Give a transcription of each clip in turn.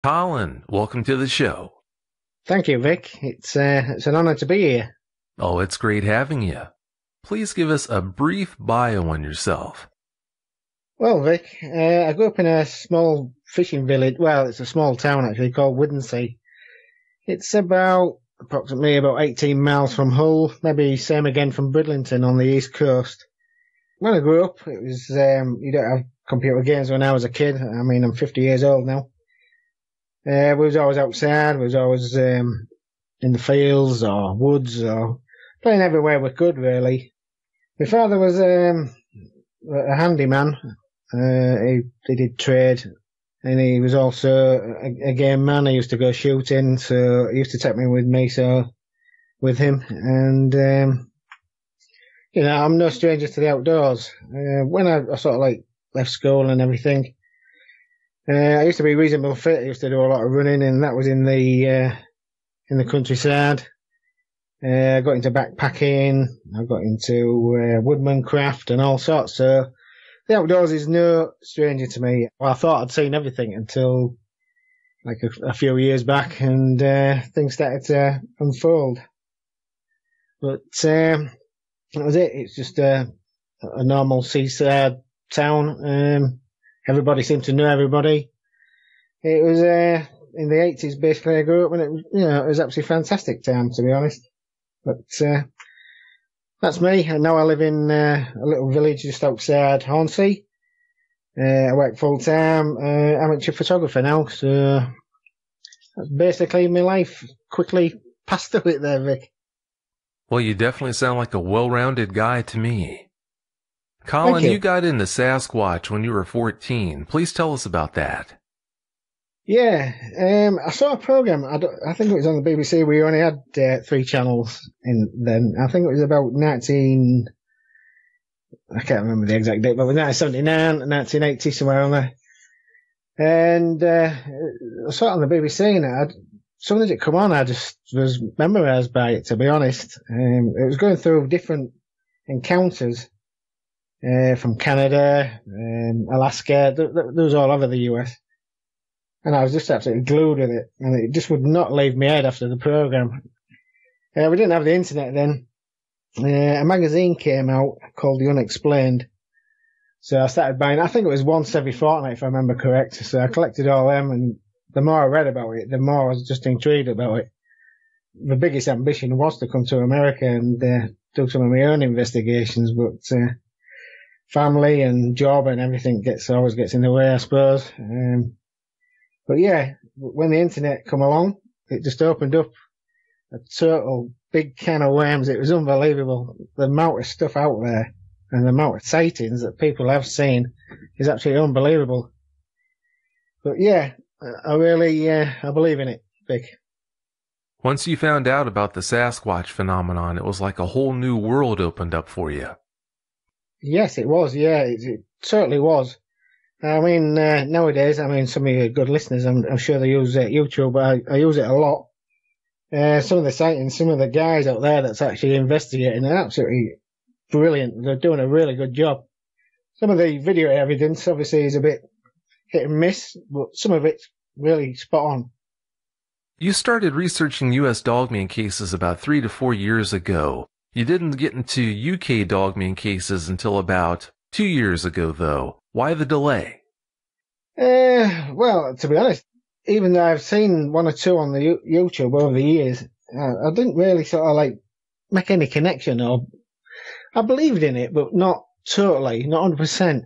Colin, welcome to the show. Thank you, Vic. It's an honour to be here. Oh, it's great having you. Please give us a brief bio on yourself. Well, Vic, I grew up in a small fishing village. Well, it's a small town actually called Widensea. It's approximately about 18 miles from Hull, maybe same again from Bridlington on the east coast. When I grew up, it was you don't have computer games when I was a kid. I mean, I'm 50 years old now. We was always outside. We was always in the fields or woods or playing everywhere we could, really. My father was a handyman. He did trade, and he was also a game man. He used to go shooting, so he used to take me with him. And I'm no stranger to the outdoors. When I sort of like left school and everything, I used to be reasonably fit. I used to do a lot of running, and that was in the countryside. I got into backpacking. I got into woodmancraft and all sorts. So the outdoors is no stranger to me. Well, I thought I'd seen everything until like a few years back, and things started to unfold. But that was it. It's just a normal seaside town. Everybody seemed to know everybody. It was in the 80s, basically. I grew up, and it was absolutely fantastic time, to be honest. But that's me. And now I live in a little village just outside Hornsea. I work full time, amateur photographer now. So that's basically my life. Quickly passed through it there, Vic. Well, you definitely sound like a well-rounded guy to me. Colin, you got into Sasquatch when you were 14. Please tell us about that. Yeah, I saw a program. I think it was on the BBC. We only had 3 channels in then. I think it was about I can't remember the exact date, but it was 1979, 1980, somewhere on there. And I saw it on the BBC, and as soon as it come on, I just was memorised by it, to be honest. It was going through different encounters. From Canada, Alaska, there was all over the US. And I was just absolutely glued with it. And it just would not leave my head after the program. We didn't have the internet then. A magazine came out called The Unexplained. So I started buying, I think it was once every fortnight if I remember correct. So I collected all them, and the more I read about it, the more I was just intrigued about it. The biggest ambition was to come to America and do some of my own investigations, but family and job and everything always gets in the way, I suppose. But yeah, when the internet come along, it just opened up a total big can of worms. It was unbelievable. The amount of stuff out there and the amount of sightings that people have seen is absolutely unbelievable. But yeah, I really, I believe in it, Vic. Once you found out about the Sasquatch phenomenon, it was like a whole new world opened up for you. Yes, it was. Yeah, it certainly was. I mean, nowadays, some of you good listeners, I'm sure they use YouTube, but I use it a lot. Some of the sightings, some of the guys out there that's actually investigating are absolutely brilliant. They're doing a really good job. Some of the video evidence, obviously, is a bit hit and miss, but some of it's really spot on. You started researching U.S. dogman cases about 3 to 4 years ago. You didn't get into UK dogman cases until about 2 years ago, though. Why the delay? Well, to be honest, even though I've seen 1 or 2 on the YouTube over the years, I didn't really sort of like make any connection, or I believed in it, but not totally, not 100%.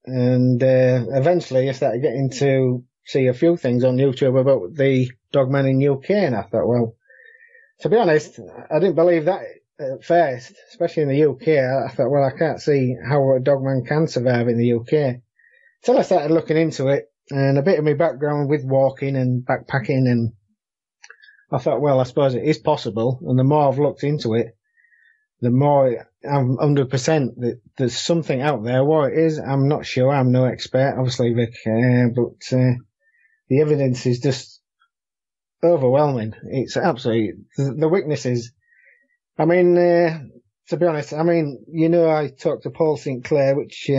And eventually I started getting to see a few things on YouTube about the dogman in UK, and I thought, well, to be honest, I didn't believe that at first, especially in the UK. I thought, well, I can't see how a dogman can survive in the UK. Until I started looking into it, and a bit of my background with walking and backpacking, and I thought, well, I suppose it is possible. And the more I've looked into it, the more I'm 100% that there's something out there. What it is, I'm not sure. I'm no expert, obviously, Vic, but the evidence is just overwhelming. It's absolutely, the witnesses. I mean, to be honest, I talked to Paul Sinclair, which,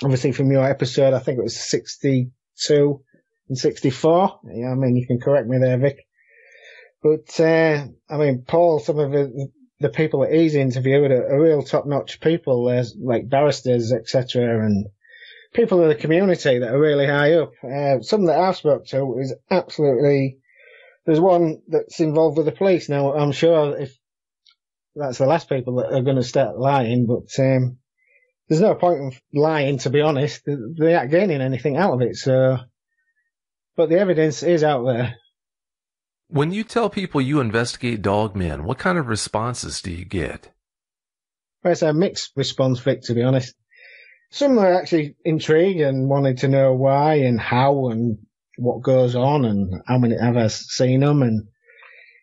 obviously from your episode, I think it was 62, 1964. Yeah, I mean, you can correct me there, Vic. But, I mean, Paul, some of the people that he's interviewed are real top-notch people. There's like barristers, etc., and people of the community that are really high up. Some that I've spoke to is absolutely... There's one that's involved with the police. Now, I'm sure if that's the last people that are going to start lying, but there's no point in lying, to be honest. They aren't gaining anything out of it, so... But the evidence is out there. When you tell people you investigate dogmen, what kind of responses do you get? Well, it's a mixed response, Vic, to be honest. Some are actually intrigued and wanted to know why and how and what goes on and how many have I seen them, and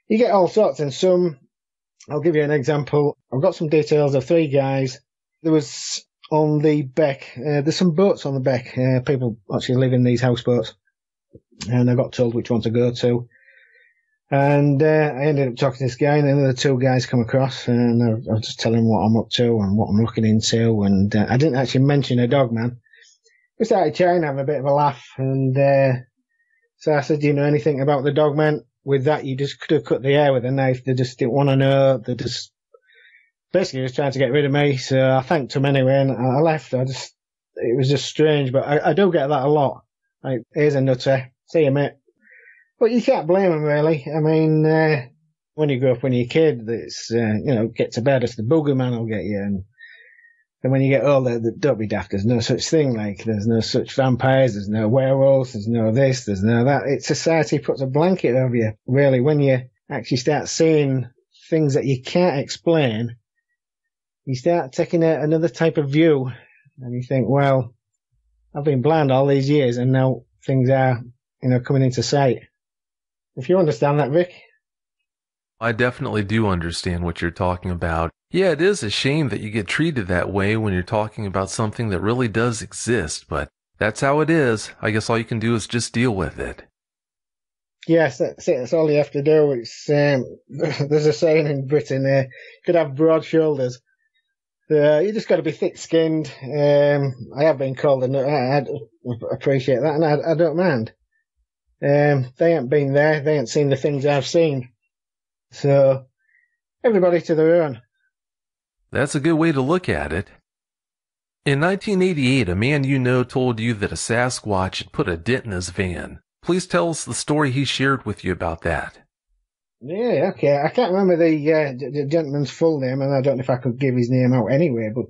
you get all sorts. And some, I'll give you an example. I've got some details of 3 guys. There was on the Beck, there's some boats on the Beck. People actually live in these houseboats, and I got told which one to go to. And I ended up talking to this guy, and then the 2 guys come across, and I was just telling them what I'm up to and what I'm looking into. And I didn't actually mention a dog, man. We started chatting, having a bit of a laugh, and so I said, do you know anything about the dog, man? With that, you just could have cut the air with a knife. They just didn't want to know. They just basically was trying to get rid of me. So I thanked them anyway, and I left. It was just strange, but I do get that a lot. Like, here's a nutter. See you, mate. But you can't blame them, really. I mean, when you grow up when you're a kid, it's, get to bed, it's the boogeyman will get you. And when you get older, don't be daft. There's no such thing. Like, there's no such vampires, there's no werewolves, there's no this, there's no that. It's society puts a blanket over you, really. When you actually start seeing things that you can't explain, you start taking another type of view. And you think, well, I've been blind all these years, and now things are, coming into sight. If you understand that, Vic. I definitely do understand what you're talking about. Yeah, it is a shame that you get treated that way when you're talking about something that really does exist, but that's how it is. I guess all you can do is just deal with it. Yes, that's it. That's all you have to do. It's there's a saying in Britain, you could have broad shoulders. You just got to be thick-skinned. I have been called a nut. I appreciate that, and I don't mind. They ain't been there. They ain't seen the things I've seen. So, everybody to their own. That's a good way to look at it. In 1988, a man you know told you that a Sasquatch had put a dent in his van. Please tell us the story he shared with you about that. Yeah, okay. I can't remember the gentleman's full name, and I don't know if I could give his name out anyway, but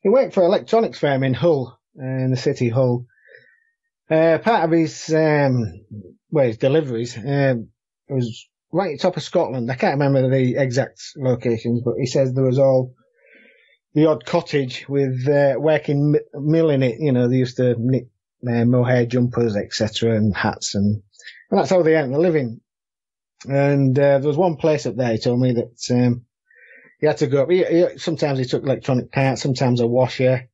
he worked for an electronics firm in Hull, in the city Hull. Part of his deliveries was right at the top of Scotland. I can't remember the exact locations, but he says there was all the odd cottage with working mill in it. They used to knit mohair jumpers, etc., and hats, and that's how they earned a living. And there was one place up there, he told me, that he had to go up. Sometimes he took electronic parts, sometimes a washer,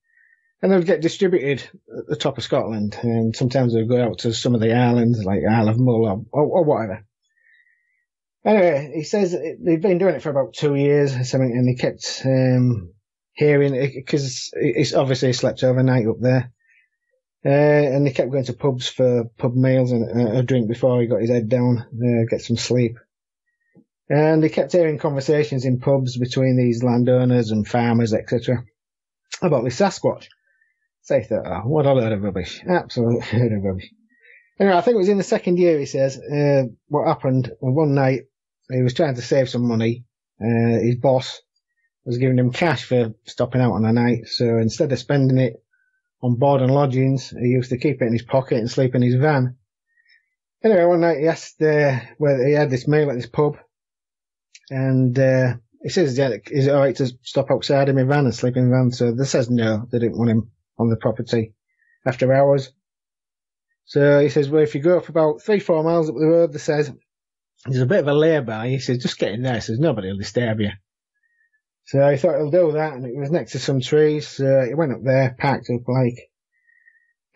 and they would get distributed at the top of Scotland. And sometimes they would go out to some of the islands, like Isle of Mull or whatever. Anyway, he says they've been doing it for about 2 years or something, and he kept hearing, because he's obviously slept overnight up there. And he kept going to pubs for pub meals and a drink before he got his head down, get some sleep. And he kept hearing conversations in pubs between these landowners and farmers, etc., about this Sasquatch. So he thought, oh, what a load of rubbish. Absolute load of rubbish. Anyway, I think it was in the second year, he says, what happened, one night, he was trying to save some money. His boss was giving him cash for stopping out on a night, so instead of spending it on board and lodgings, he used to keep it in his pocket and sleep in his van. Anyway, one night he asked whether he had this meal at this pub, and he says, yeah, is it alright to stop outside in my van and sleep in the van? So they says no, they didn't want him on the property after hours. So he says, well, if you go up about 3-4 miles up the road, they says, there's a bit of a lay-by. He says, just get in there. He says, nobody will disturb you. So I thought he'll do that, and it was next to some trees, so he went up there, parked up like.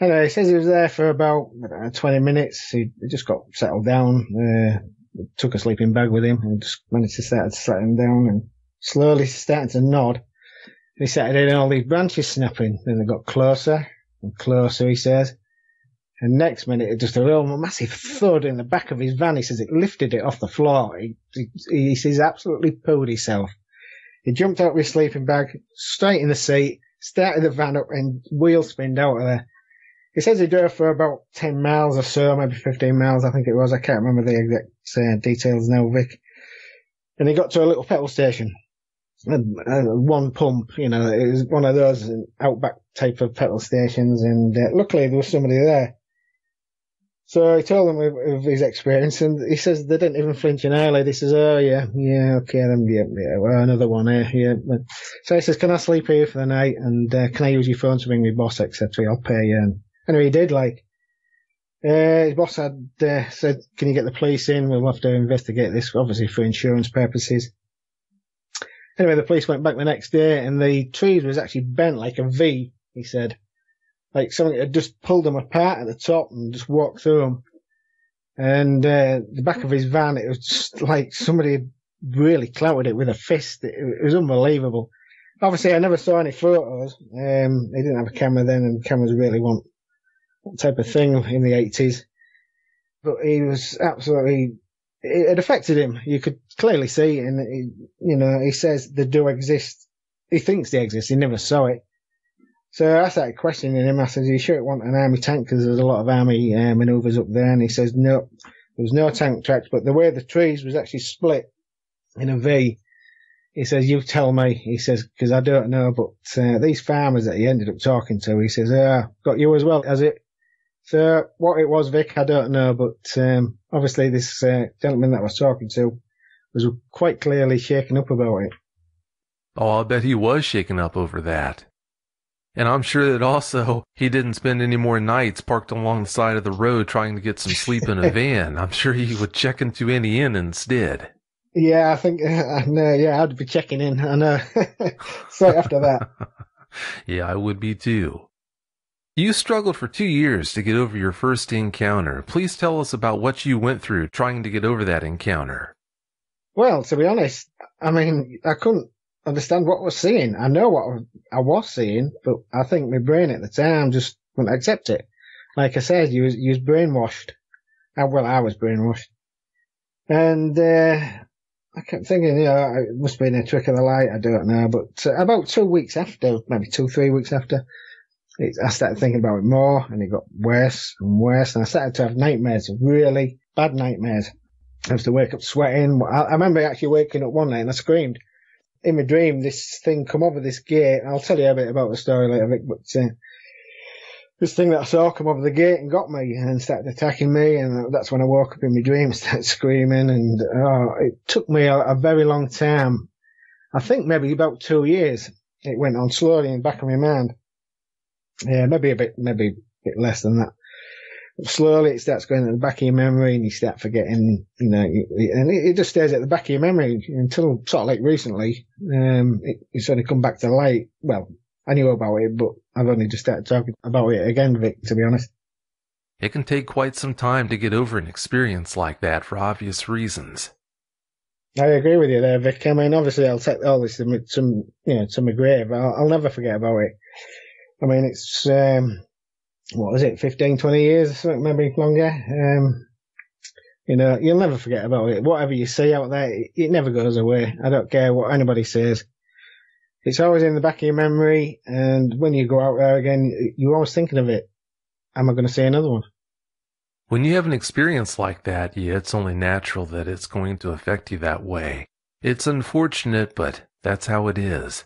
Anyway, he says he was there for about 20 minutes. He just got settled down, took a sleeping bag with him, and just managed to start to set him down, and slowly starting to nod. He started hearing all these branches snapping. Then they got closer and closer, he says. And next minute, just a real massive thud in the back of his van. He says it lifted it off the floor. He says absolutely pooed himself. He jumped out of his sleeping bag, straight in the seat, started the van up and wheel spinned out of there. He says he drove for about 10 miles or so, maybe 15 miles, I think it was. I can't remember the exact details now, Vic. And he got to a little petrol station. One pump, it was one of those outback type of petrol stations. And luckily there was somebody there. So he told them of his experience, and he says they didn't even flinch an eyelid. He says, "Oh yeah, okay, then well, another one here, yeah." So he says, "Can I sleep here for the night? And can I use your phone to ring my boss, etc.? I'll pay you." And anyway, he did. His boss had said, "Can you get the police in? We'll have to investigate this, obviously for insurance purposes." Anyway, the police went back the next day, and the trees was actually bent like a V. He said. Like something had just pulled them apart at the top and just walked through them. And the back of his van, it was just like somebody really clouted it with a fist. It was unbelievable. Obviously, I never saw any photos. They didn't have a camera then, and cameras really weren't that type of thing in the 80s. But he was absolutely... It affected him. You could clearly see, and he says they do exist. He thinks they exist. He never saw it. So I started questioning him. I said, "Are you sure it wasn't an army tank? Because there's a lot of army manoeuvres up there." And he says, "No, there was no tank tracks, but the way the trees was actually split in a V." He says, "You tell me." He says, "Because I don't know, but these farmers that he ended up talking to," he says, "Got you as well, has it?" So what it was, Vic, I don't know, but obviously this gentleman that I was talking to was quite clearly shaken up about it. Oh, I bet he was shaken up over that. And I'm sure that also he didn't spend any more nights parked along the side of the road trying to get some sleep in a van. I'm sure he would check into any inn instead. Yeah, I think, I'd be checking in. I know. Straight after that. Yeah, I would be too. You struggled for 2 years to get over your first encounter. Please tell us about what you went through trying to get over that encounter. Well, to be honest, I couldn't understand what I was seeing. I know what I was seeing, but I think my brain at the time just wouldn't accept it. Like I said, you was brainwashed. I was brainwashed. And I kept thinking, it must have been a trick of the light, I don't know. But about 2 weeks after, maybe 2-3 weeks after, I started thinking about it more, and it got worse and worse, and I started to have nightmares, really bad nightmares. I used to wake up sweating. I remember actually waking up one night and I screamed. In my dream, this thing come over this gate. I'll tell you a bit about the story later, Vic, but this thing that I saw come over the gate and got me and started attacking me, and that's when I woke up in my dream and started screaming, and it took me a very long time. I think maybe about 2 years. It went on slowly in the back of my mind. Yeah, maybe a bit less than that. Slowly it starts going at the back of your memory, and you start forgetting, and it just stays at the back of your memory until sort of like recently, it sort of come back to light. Well, I knew about it, but I've only just started talking about it again, Vic, to be honest. It can take quite some time to get over an experience like that for obvious reasons. I agree with you there, Vic. Obviously I'll take all this to my grave. I'll never forget about it. It's, what was it, 15, 20 years or something, maybe longer. You'll never forget about it. Whatever you see out there, it never goes away. I don't care what anybody says. It's always in the back of your memory, and when you go out there again, you're always thinking of it. Am I going to see another one? When you have an experience like that, it's only natural that it's going to affect you that way. It's unfortunate, but that's how it is.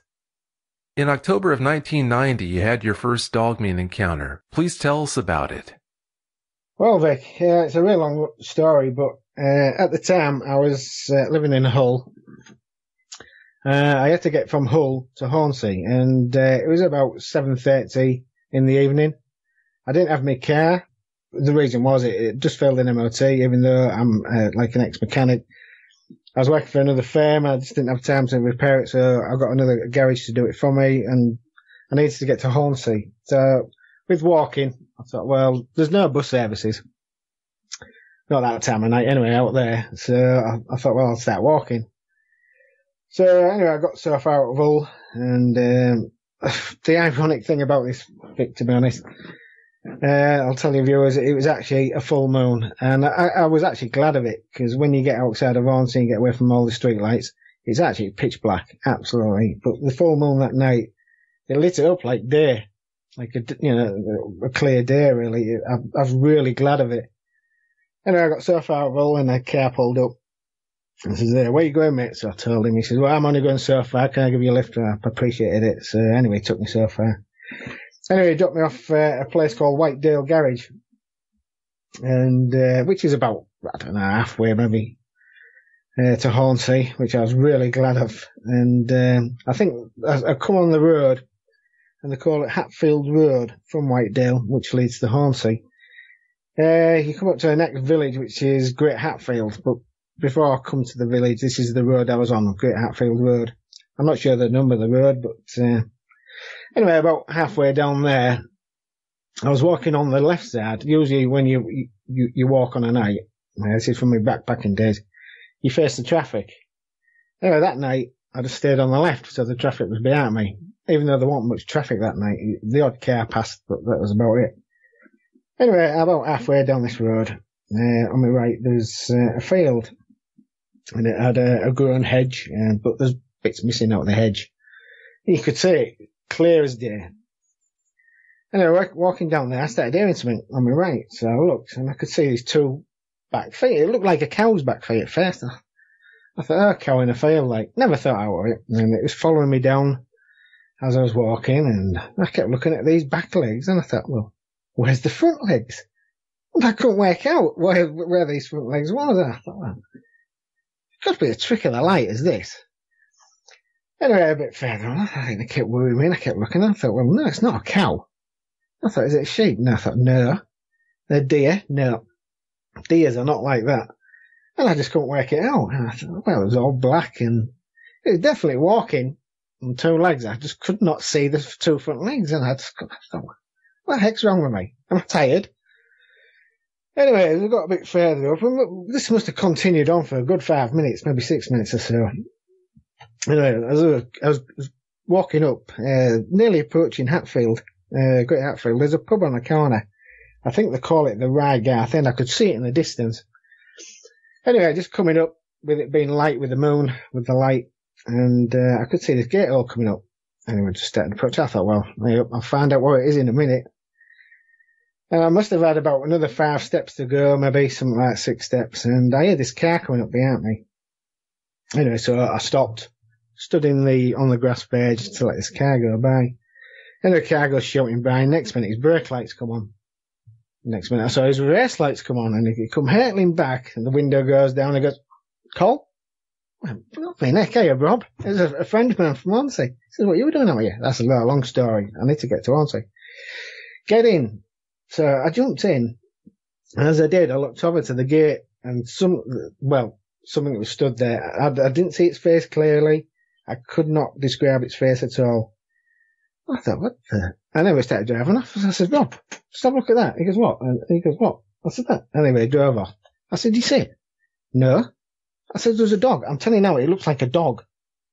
In October of 1990, you had your first dogmeat encounter. Please tell us about it. Well, Vic, it's a real long story, but at the time I was living in Hull. I had to get from Hull to Hornsey, and it was about 7:30 in the evening. I didn't have my car. The reason was it just failed in MOT, even though I'm like an ex-mechanic. I was working for another firm. I just didn't have time to repair it, so I got another garage to do it for me, and I needed to get to Hornsey. So with walking, I thought, well, there's no bus services. Not that time of night anyway, out there. So I thought, well, I'll start walking. So anyway, I got so far out of Hull, and the ironic thing about this, Vic, to be honest, I'll tell you viewers, it was actually a full moon, and I was actually glad of it, because when you get outside of Hornsey and get away from all the street lights, it's actually pitch black, absolutely. But the full moon that night, it lit it up like day, like a clear day, really. I was really glad of it. Anyway, I got so far rolling, the car pulled up. I says, where you going, mate? So I told him. He says, well, I'm only going so far. Can I give you a lift? I appreciated it. So anyway, he took me so far. Anyway, he dropped me off a place called Whitedale Garage, and which is about, I don't know, halfway maybe to Hornsey, which I was really glad of. And I think I come on the road, and they call it Hatfield Road from Whitedale, which leads to Hornsey. You come up to the next village, which is Great Hatfield, but before I come to the village, this is the road I was on, Great Hatfield Road. I'm not sure the number of the road, but anyway, about halfway down there, I was walking on the left side. Usually when you walk on a night, this is from my backpacking days, you face the traffic. Anyway, that night, I just stayed on the left, so the traffic was behind me. Even though there wasn't much traffic that night, the odd car passed, but that was about it. Anyway, about halfway down this road, on my right, there's a field, and it had a grown hedge, but there's bits missing out of the hedge. You could see it clear as day. Anyway, walking down there, I started hearing something on my right, so I looked, and I could see these two back feet. It looked like a cow's back feet at first. I thought, oh, a cow in a field, like, never thought out of it. And it was following me down as I was walking, and I kept looking at these back legs, and I thought, well, where's the front legs? And I couldn't work out where these front legs was. I thought, well, it's got to be a trick of the light, is this? Anyway, a bit further on, I think they kept worrying me, and I kept looking, and I thought, well, no, it's not a cow. I thought, is it a sheep? And I thought, no. They're deer? No. Deers are not like that. And I just couldn't work it out. And I thought, well, it was all black, and it was definitely walking on two legs. I just could not see the two front legs, and I thought, what the heck's wrong with me? Am I tired? Anyway, we got a bit further up, and this must have continued on for a good 5 minutes, maybe 6 minutes or so. Anyway, as I was walking up, nearly approaching Hatfield, Great Hatfield, there's a pub on the corner. I think they call it the Rye Garth, and I could see it in the distance. Anyway, just coming up, with it being light with the moon, with the light, and I could see this gate all coming up. Anyway, just started to approach. I thought, well, I'll find out what it is in a minute. And I must have had about another 5 steps to go, maybe something like 6 steps, and I heard this car coming up behind me. Anyway, so I stopped, stood on the grass verge to let this car go by. And the car goes shooting by, and next minute his brake lights come on. Next minute I saw his race lights come on, and he come hurtling back, and the window goes down, and he goes, Cole? Well, nothing, heck, hey, Rob. There's a friend of mine from Hornsey. He says, what are you doing out here? That's a long story. I need to get to Hornsey. Get in. So I jumped in, and as I did, I looked over to the gate, and something that was stood there. I didn't see its face clearly. I could not describe its face at all. I thought, what the? And then we started driving off. I said, Rob, stop, look at that. He goes, what? And he goes, what? I said, that. Anyway, he drove off. I said, you see it? No. I said, there's a dog. I'm telling you now, it looks like a dog.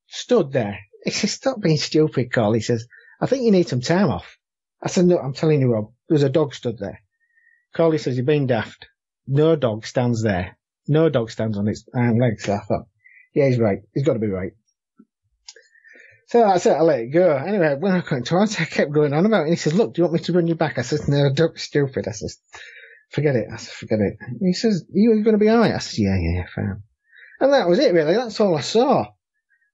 Stood there. He says, stop being stupid, Carl. He says, I think you need some time off. I said, no, I'm telling you, Rob, there's a dog stood there. Carly says, you're being daft. No dog stands there. No dog stands on its hind legs. So I thought, yeah, he's right. He's got to be right. So that's it, I let it go. Anyway, when I got to Hornsey, I kept going on about it, and he says, look, do you want me to bring you back? I said, no, don't be stupid. I says, forget it. I said, forget it. He says, you going to be alright? I said, yeah, fine. And that was it, really. That's all I saw.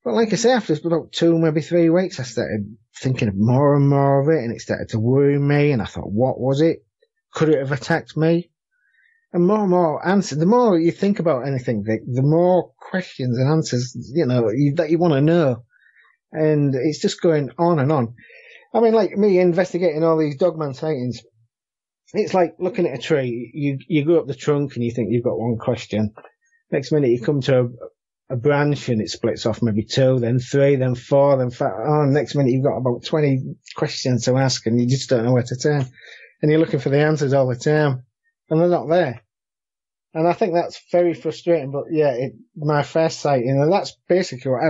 But like I say, after about 2, maybe 3 weeks, I started thinking of more and more of it, and it started to worry me, and I thought, what was it? Could it have attacked me? And more answers. The more you think about anything, Vic, the more questions and answers, that you want to know. And it's just going on and on. I mean, like me investigating all these dogman sightings, it's like looking at a tree. You go up the trunk and you think you've got one question. Next minute you come to a branch and it splits off maybe 2, then 3, then 4, then 5. Oh, next minute you've got about 20 questions to ask and you just don't know where to turn. And you're looking for the answers all the time. And they're not there. And I think that's very frustrating, but yeah, my first sighting, and that's basically what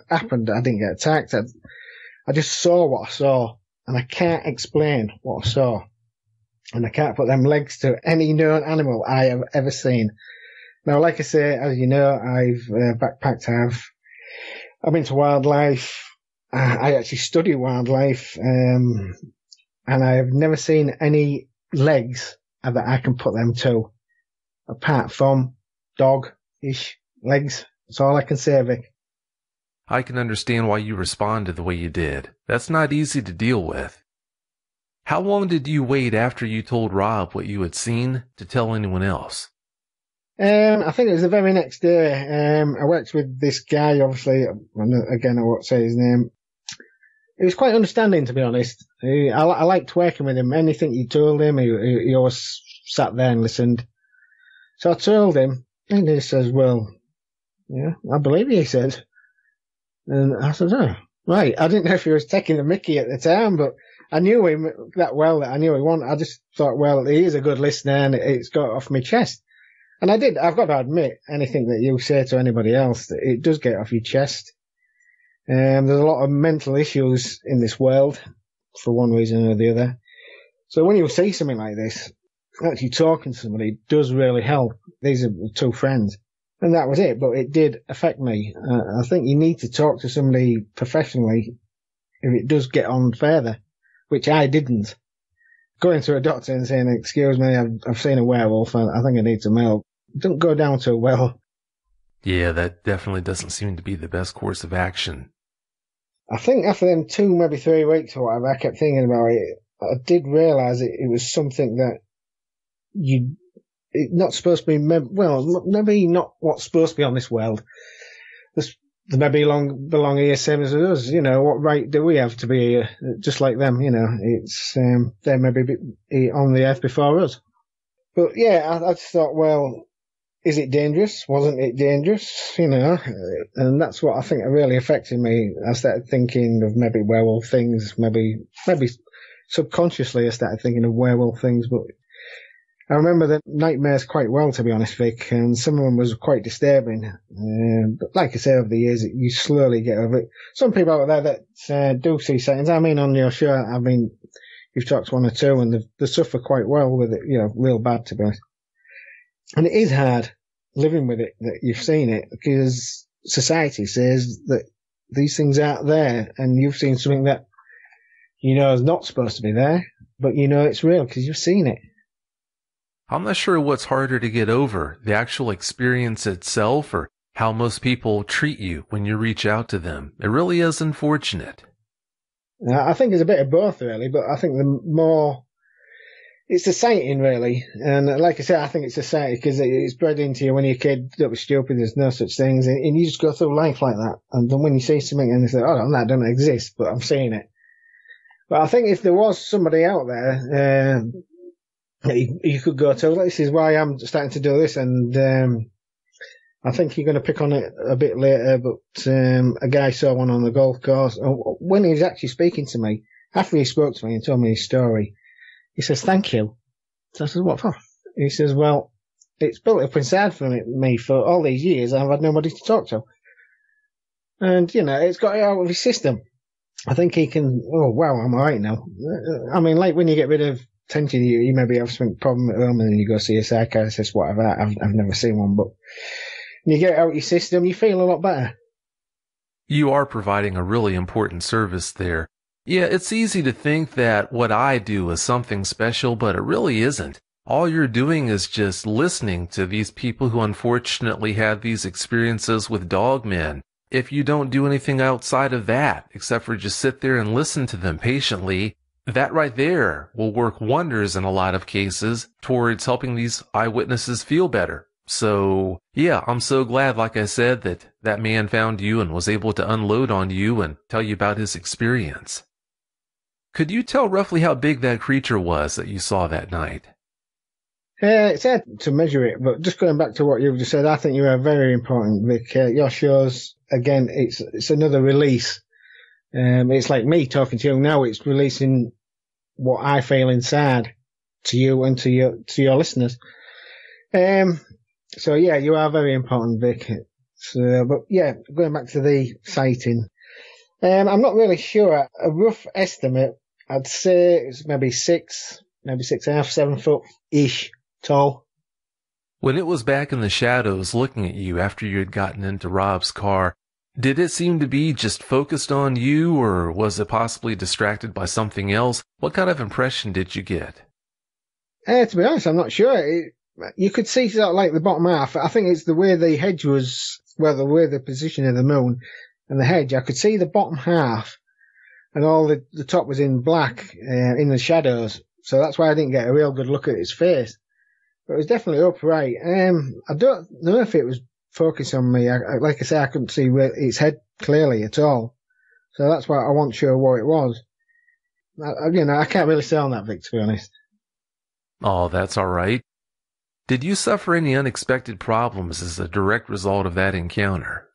happened. I didn't get attacked. I just saw what I saw, and I can't explain what I saw. And I can't put them legs to any known animal I have ever seen. Now, like I say, as you know, I've backpacked, I'm into wildlife. I actually study wildlife, and I have never seen any legs that I can put them to, apart from dog-ish legs. That's all I can say, Vic. I can understand why you responded the way you did. That's not easy to deal with. How long did you wait after you told Rob what you had seen to tell anyone else? I think it was the very next day. I worked with this guy, obviously, again, I won't say his name. He was quite understanding, to be honest. I liked working with him. Anything he told him, he always sat there and listened. So I told him, and he says, well, yeah, I believe you, he said. And I said, oh, right. I didn't know if he was taking the mickey at the time, but I knew him that well that I knew he wanted. I just thought, well, he is a good listener and it's got off my chest. And I did. I've got to admit, anything that you say to anybody else, it does get off your chest. There's a lot of mental issues in this world, for one reason or the other. So when you see something like this, actually talking to somebody does really help. These are two friends. And that was it, but it did affect me. I think you need to talk to somebody professionally if it does get on further, which I didn't. Going to a doctor and saying, excuse me, I've seen a werewolf, I think I need some help. Don't go down too well. Yeah, that definitely doesn't seem to be the best course of action. I think after them 2, maybe 3 weeks or whatever, I kept thinking about it. I did realise it was something that it's not supposed to be, maybe not what's supposed to be on this world. They maybe belong here same as us, you know, what right do we have to be here? Just like them, you know, it's, they may be on the earth before us. But yeah, I just thought, well, is it dangerous? Wasn't it dangerous? You know, and that's what I think really affected me. I started thinking of maybe werewolf things, maybe subconsciously I started thinking of werewolf things, but I remember the nightmares quite well, to be honest, Vic, and some of them was quite disturbing. But like I say, over the years, you slowly get over it. Some people out there that do see sightings, I mean, on your show, I mean, you've talked to one or two, and they suffer quite well with it, you know, real bad, to be honest. And it is hard living with it, that you've seen it, because society says that these things aren't there, and you've seen something that you know is not supposed to be there, but you know it's real because you've seen it. I'm not sure what's harder to get over, the actual experience itself or how most people treat you when you reach out to them. It really is unfortunate. I think it's a bit of both, really, but I think it's the sighting, really. And like I said, I think it's the sighting because it's bred into you when you're a kid. Don't be stupid, there's no such things. And you just go through life like that. And then when you see something and you say, oh, that doesn't exist, but I'm seeing it. But I think if there was somebody out there, you could go to, this is why I'm starting to do this, and I think you're going to pick on it a bit later, but a guy saw one on the golf course. When he was actually speaking to me, after he spoke to me and told me his story, he says, thank you. So I said, what for? He says, well, it's built up inside for me for all these years. I've had nobody to talk to. And, you know, it's got it out of his system. I think he can, oh, wow, I'm all right now. I mean, like when you get rid of tension, you maybe have some problem at home and then you go see a psychiatrist, whatever. I've never seen one, but when you get it out of your system, you feel a lot better. You are providing a really important service there. Yeah, it's easy to think that what I do is something special, but it really isn't. All you're doing is just listening to these people who unfortunately had these experiences with dogmen. If you don't do anything outside of that, except for just sit there and listen to them patiently, that right there will work wonders in a lot of cases towards helping these eyewitnesses feel better. So, yeah, I'm so glad, like I said, that man found you and was able to unload on you and tell you about his experience. Could you tell roughly how big that creature was that you saw that night? It's hard to measure it, but just going back to what you've just said, I think you are very important, Vic. Your shows, again, it's another release. It's like me talking to you now. It's releasing what I feel inside to you and to your listeners. So yeah, you are very important, Vic. But yeah, going back to the sighting, I'm not really sure. A rough estimate, I'd say it's maybe 6, maybe 6.5, 7 foot-ish tall. When it was back in the shadows looking at you after you had gotten into Rob's car, did it seem to be just focused on you, or was it possibly distracted by something else? What kind of impression did you get? To be honest, I'm not sure. You could see sort of like the bottom half. I think it's the way the hedge was, well, the way the position of the moon and the hedge. I could see the bottom half, and all the top was in black in the shadows. So that's why I didn't get a real good look at its face. But it was definitely upright. I don't know if it was focused on me. Like I say, I couldn't see its head clearly at all. So that's why I wasn't sure what it was. I can't really say on that, Vic, to be honest. Oh, that's all right. Did you suffer any unexpected problems as a direct result of that encounter?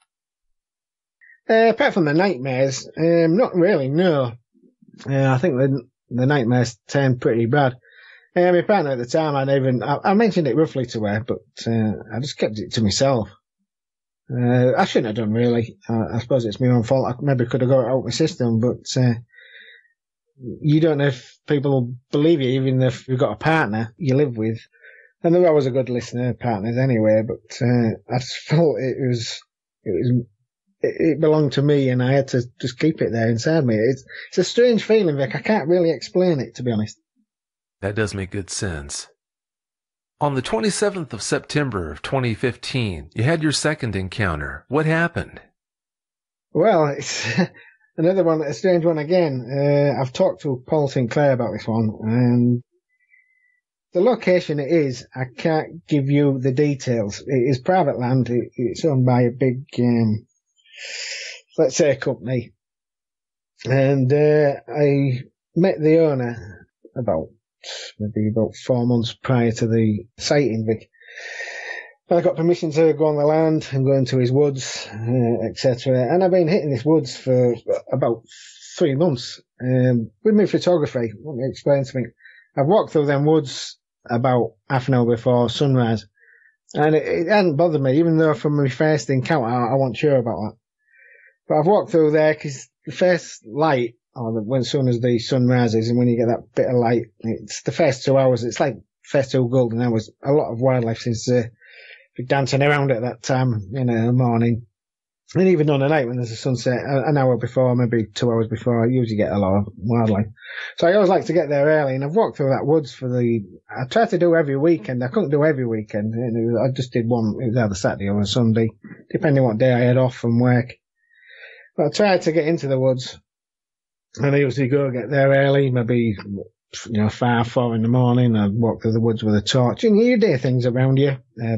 Apart from the nightmares, not really, no. I think the nightmares turned pretty bad. My partner at the time, I mentioned it roughly to her, but I just kept it to myself. I shouldn't have done, really. I suppose it's my own fault. I maybe could have got it out of my system, but you don't know if people believe you, even if you've got a partner you live with. And they're always a good listener, partners anyway, but I just felt it belonged to me, and I had to just keep it there inside me. It's a strange feeling, Vic. I can't really explain it, to be honest. That does make good sense. On the 27th of September of 2015, you had your second encounter. What happened? Well, it's another one, a strange one again. I've talked to Paul Sinclair about this one, and the location it is, I can't give you the details. It is private land. It's owned by a big, let's say, a company. And I met the owner maybe about 4 months prior to the sighting, Vic. I got permission to go on the land and go into his woods, etc. And I've been hitting this woods for about 3 months. With my photography, let me explain something. I've walked through them woods about half an hour before sunrise, and it hadn't bothered me, even though from my first encounter I wasn't sure about that. But I've walked through there because the first light, or when soon as the sun rises and when you get that bit of light, it's the first 2 hours, it's like first 2 golden hours. A lot of wildlife seems to be dancing around at that time in the morning. And even on the night when there's a sunset, an hour before, maybe 2 hours before, I usually get a lot of wildlife. So I always like to get there early, and I've walked through that woods I try to do every weekend. I couldn't do every weekend. I just did one, it was either Saturday or a Sunday, depending what day I had off from work. But I tried to get into the woods, and I usually get there early, maybe, 4 in the morning. I'd walk through the woods with a torch, and you do things around you,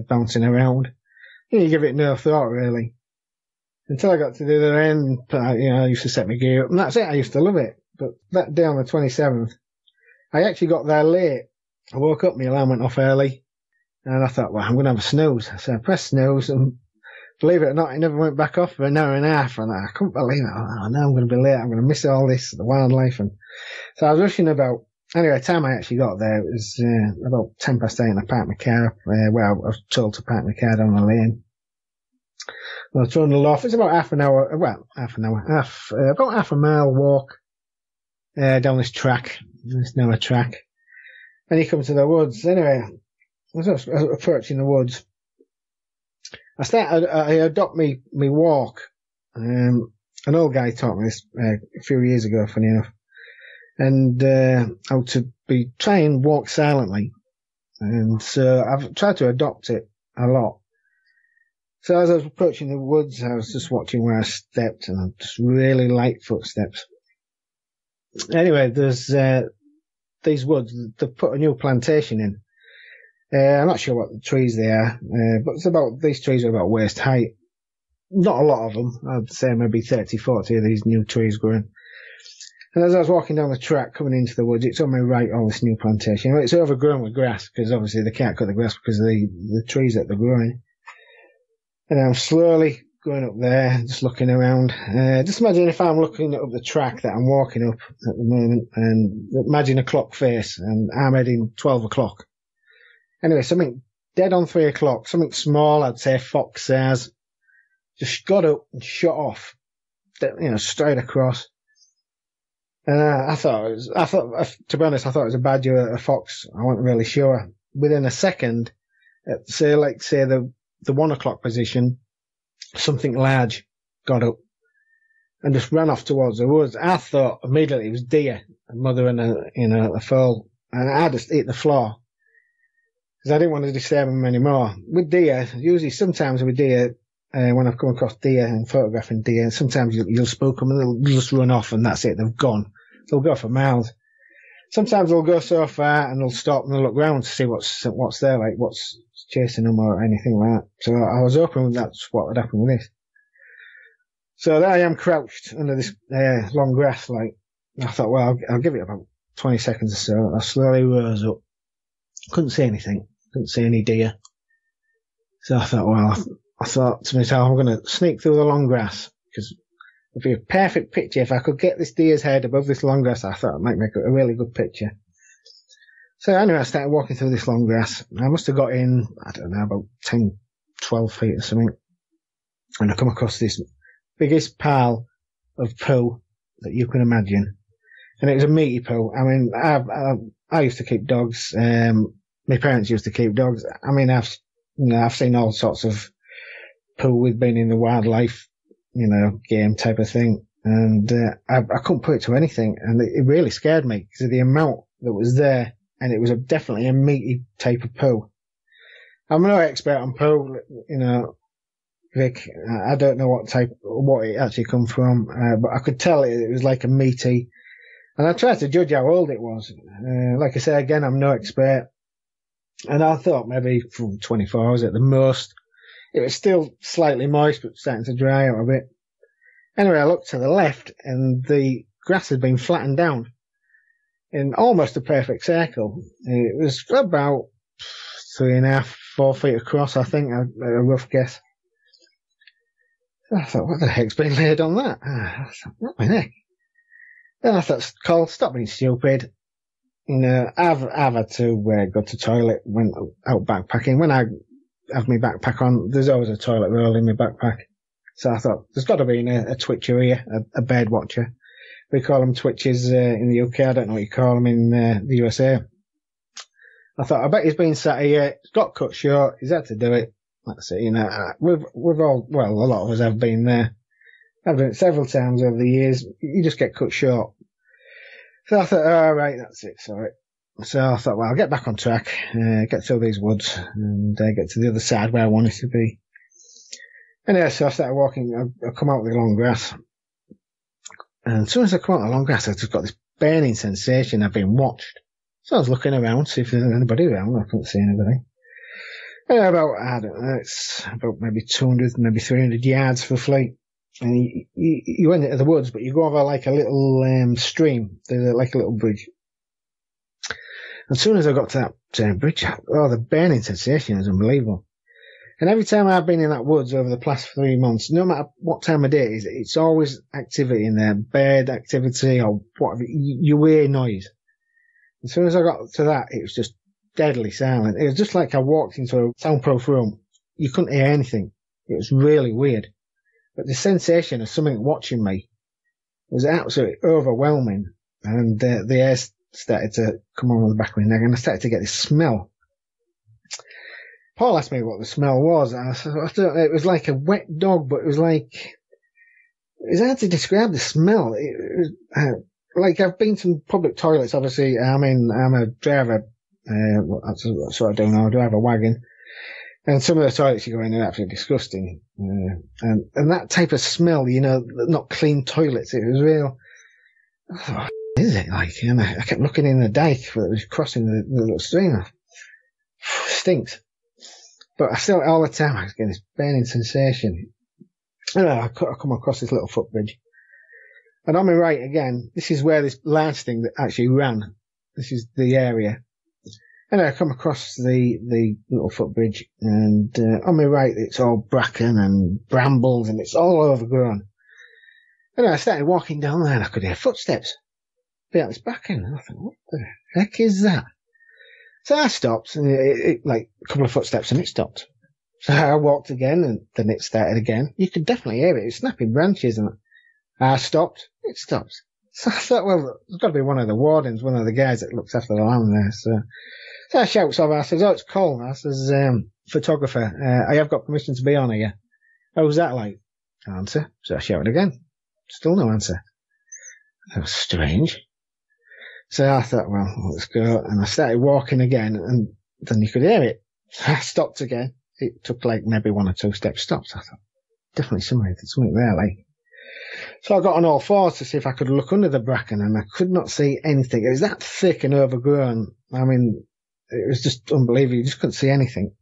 bouncing around. You give it no thought, really. Until I got to the other end, I used to set my gear up, and that's it. I used to love it. But that day on the 27th, I actually got there late. I woke up, my alarm went off early, and I thought, well, I'm going to have a snooze. So I pressed snooze, and believe it or not, it never went back off for an hour and a half, and I couldn't believe it. Oh, now I'm going to be late. I'm going to miss all this, the wildlife. And so I was rushing about. Anyway, the time I actually got there, it was about 8:10, and I parked my car, I was told to park my car down the lane. Well, I trundled off. It's about about half a mile walk down this narrow track. And you come to the woods. Anyway, as I was approaching the woods, I adopt me walk. An old guy taught me this a few years ago, funny enough. And how to try and walk silently. And so I've tried to adopt it a lot. So as I was approaching the woods, I was just watching where I stepped, and I just really light footsteps. Anyway, there's these woods. They've put a new plantation in. I'm not sure what the trees they are, but these trees are about waist height. Not a lot of them. I'd say maybe 30, 40 of these new trees growing. And as I was walking down the track coming into the woods, it's on my right, all this new plantation. Well, it's overgrown with grass, because obviously they can't cut the grass because of the trees that they're growing. And I'm slowly going up there, just looking around. Just imagine if I'm looking up the track that I'm walking up at the moment, and imagine a clock face, and I'm heading 12 o'clock. Anyway, something dead on 3 o'clock, something small, I'd say fox size, just got up and shot off, straight across. And to be honest, I thought it was a badger or a fox. I wasn't really sure. Within a second, say the 1 o'clock position, something large got up and just ran off towards the woods. I thought immediately it was deer, a mother and a foal, and I just hit the floor because I didn't want to disturb them anymore. With deer, sometimes with deer, when I've come across deer and photographing deer, sometimes you'll spook them and they'll just run off and that's it, they've gone. They'll go for miles. Sometimes they'll go so far and they'll stop and they'll look round to see what's there, like what's chasing them or anything like that. So I was hoping that's what would happen with this. So there I am crouched under this long grass, like, I thought, well, I'll give it about 20 seconds or so. I slowly rose up. Couldn't see anything. Couldn't see any deer. So I thought to myself, I'm going to sneak through the long grass, because it'd be a perfect picture if I could get this deer's head above this long grass. I thought it might make a really good picture. So anyway, I started walking through this long grass. I must have got in, I don't know, about 10, 12 feet or something. And I come across this biggest pile of poo that you can imagine. And it was a meaty poo. I mean, I used to keep dogs. My parents used to keep dogs. I mean, I've seen all sorts of poo with being in the wildlife, game type of thing. And I couldn't put it to anything. And it really scared me because of the amount that was there. And it was definitely a meaty type of poo. I'm no expert on poo, Vic. I don't know what it actually come from, but I could tell it was like a meaty. And I tried to judge how old it was. Like I say, again, I'm no expert. And I thought maybe from 24 hours at the most. It was still slightly moist, but starting to dry out a bit. Anyway, I looked to the left and the grass had been flattened down in almost a perfect circle. It was about 3.5, 4 feet across, I think, a rough guess. I thought, what the heck's been laid on that? I thought, what the heck? Then I thought, Cole, stop being stupid. I've had to go to toilet when out backpacking. When I have my backpack on, there's always a toilet roll in my backpack. So I thought, there's got to be a twitcher here, a bird watcher. We call them twitches in the UK. I don't know what you call them in the USA. I thought, I bet he's been sat here. He's got cut short. He's had to do it. That's it. We've all, well, a lot of us have been there. I've done it several times over the years. You just get cut short. So I thought, all right, that's it. Sorry. So I thought, well, I'll get back on track, get through these woods and get to the other side where I wanted to be. Anyway, so I started walking. I come out with the long grass. And as soon as I come out of the long grass, I just got this burning sensation. I've been watched. So I was looking around to see if there's anybody around. I couldn't see anybody. I don't know, it's about maybe 200, maybe 300 yards for flight. And you went into the woods, but you go over like a little stream. There's like a little bridge. As soon as I got to that bridge, the burning sensation is unbelievable. And every time I've been in that woods over the past 3 months, no matter what time of day it is, it's always activity in there, bird activity or whatever. You hear noise. As soon as I got to that, it was just deadly silent. It was just like I walked into a soundproof room. You couldn't hear anything. It was really weird. But the sensation of something watching me was absolutely overwhelming. And the air started to come on the back of my neck and I started to get this smell. Paul asked me what the smell was. And I said, it was like a wet dog, but it was hard to describe the smell. It was, like I've been to public toilets, obviously. I'm a driver. That's what I do now. I drive a wagon. And some of the toilets you go in are absolutely disgusting. And that type of smell, not clean toilets. It was real. I thought, what is it like? And I kept looking in the dike that was crossing the little stream. Stinks. But I still, all the time, I was getting this burning sensation. And I come across this little footbridge. And on my right again, this is where this large thing that actually ran. This is the area. And I come across the little footbridge, and on my right it's all bracken and brambles, and it's all overgrown. And I started walking down there, and I could hear footsteps be at this bracken. And I thought, what the heck is that? So I stopped, and it like a couple of footsteps, and it stopped. So I walked again, and then it started again. You could definitely hear it. It's snapping branches, and I stopped. It stopped. So I thought, well, there's got to be one of the wardens, one of the guys that looks after the land there. So I shouts over, I says, oh, it's Cole. I says, photographer, I have got permission to be on here. How was that like? No answer. So I shouted again. Still no answer. That was strange. So I thought, well, let's go. And I started walking again, and then you could hear it. So I stopped again. It took like maybe 1 or 2 steps. Stopped. I thought, definitely something there, like. So I got on all fours to see if I could look under the bracken, and I could not see anything. It was that thick and overgrown. I mean, it was just unbelievable. You just couldn't see anything.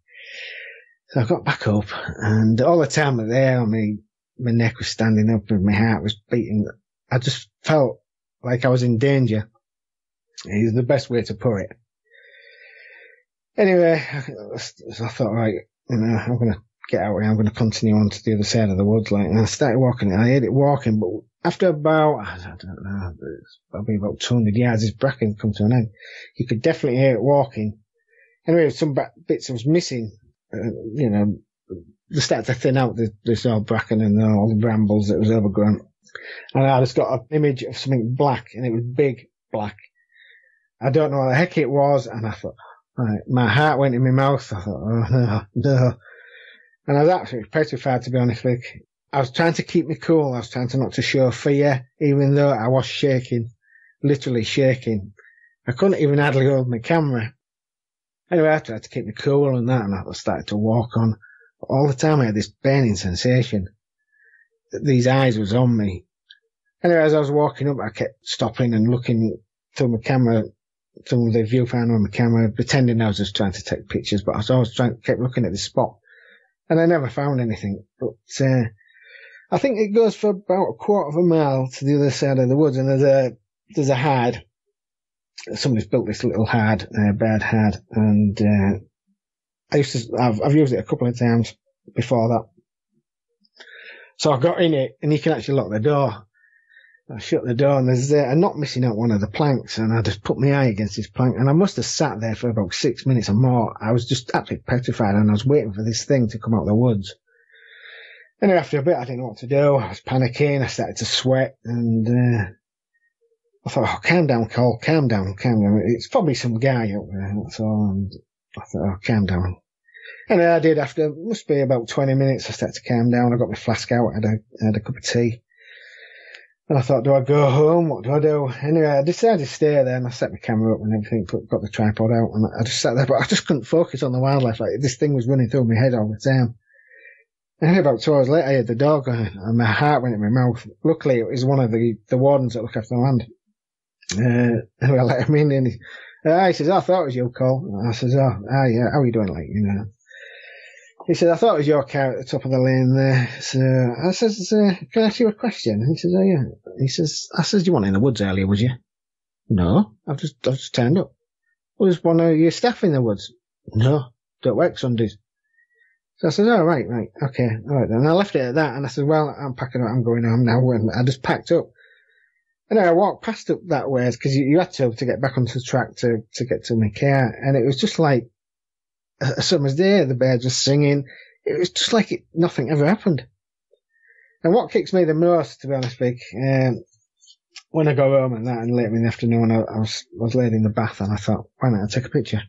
So I got back up, and all the time there, my neck was standing up and my heart was beating. I just felt like I was in danger. Is the best way to put it. Anyway, I thought, right, I'm going to get out here. I'm going to continue on to the other side of the woods, like, and I started walking. I heard it walking, but after about, I don't know, probably about 200 yards, this bracken come to an end. You could definitely hear it walking. Anyway, some bits was missing. They started to thin out this old bracken and all the brambles that was overgrown. And I just got an image of something black, and it was big black. I don't know what the heck it was, and I thought, right, my heart went in my mouth. I thought, oh no. And I was absolutely petrified, to be honest with you. I was trying to keep me cool. I was trying to not to show fear, even though I was shaking, literally shaking. I couldn't even hardly hold my camera. Anyway, I tried to keep me cool and that, and I started to walk on. All the time I had this burning sensation that these eyes was on me. Anyway, as I was walking up, I kept stopping and looking through my camera, through the viewfinder on my camera, pretending I was just trying to take pictures, but I was always kept looking at this spot. And I never found anything. But I think it goes for about 1/4 mile to the other side of the woods, and there's a hard. Somebody's built this little hard, bird hard, and I've used it a couple of times before that. So I got in it, and you can actually lock the door. I shut the door, and there's I'm not missing out one of the planks, and I just put my eye against this plank, and I must have sat there for about 6 minutes or more. I was just absolutely petrified, and I was waiting for this thing to come out of the woods. And after a bit, I didn't know what to do. I was panicking. I started to sweat, and I thought, oh, calm down, Cole, calm down. It's probably some guy up there, that's all. And I thought, oh, calm down. And I did. After, must be about 20 minutes, I started to calm down. I got my flask out, I had a cup of tea. And I thought, do I go home? What do I do? Anyway, I decided to stay there, and I set my camera up and everything, got the tripod out, and I just sat there, but I just couldn't focus on the wildlife. Like, this thing was running through my head all the time. And about 2 hours later, I heard the dog, and my heart went in my mouth. Luckily, it was one of the wardens that look after the land. Anyway, I let him in, and he says, I thought it was you, Cole. And I says, yeah, how are you doing, like, He said, I thought it was your car at the top of the lane there. So I says, can I ask you a question? He says, oh yeah. He says, I says, you weren't in the woods earlier, was you? No, I've just turned up. Was one of your staff in the woods? No, don't work Sundays. So I said, oh, right, okay, all right then. And I left it at that, and I said, well, I'm packing up, I'm going home now, and I just packed up. And I walked past up that way, because you had to get back onto the track to get to my car, and it was just like a summer's day, the birds were singing. It was just like nothing ever happened. And what kicks me the most, to be honest, Vic, when I go home and that, and later in the afternoon, I was laid in the bath, and I thought, why not take a picture?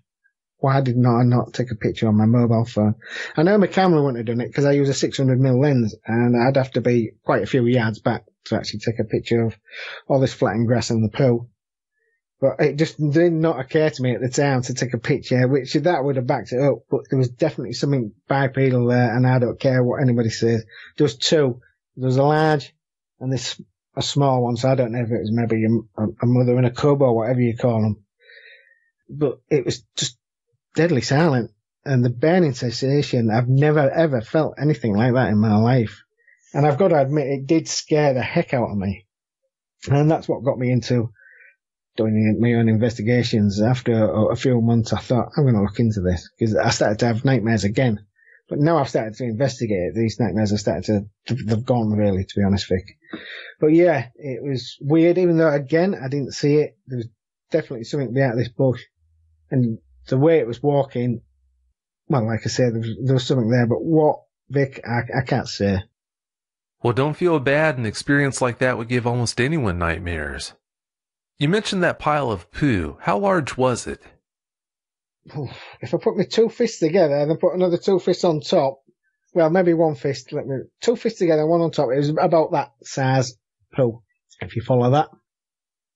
Why did I not take a picture on my mobile phone? I know my camera wouldn't have done it, because I use a 600mm lens, and I'd have to be quite a few yards back to actually take a picture of all this flattened grass and the pool. But it just did not occur to me at the time to take a picture, which that would have backed it up. But there was definitely something bipedal there, and I don't care what anybody says. There was two. There was a large and a small one, so I don't know if it was maybe a mother in a cub or whatever you call them. But it was just deadly silent. And the burning sensation, I've never ever felt anything like that in my life. And I've got to admit, it did scare the heck out of me. And that's what got me into doing my own investigations. After a few months, I thought, I'm going to look into this, because I started to have nightmares again. But now I've started to investigate, these nightmares have started they've gone, really, to be honest, Vic. But yeah, it was weird, even though, again, I didn't see it. There was definitely something behind this bush. And the way it was walking, well, like I said, there was something there, but what, Vic, I can't say. Well, don't feel bad. An experience like that would give almost anyone nightmares. You mentioned that pile of poo. How large was it? If I put my two fists together and then put another two fists on top, well, maybe one fist, two fists together, one on top, it was about that size poo, if you follow that.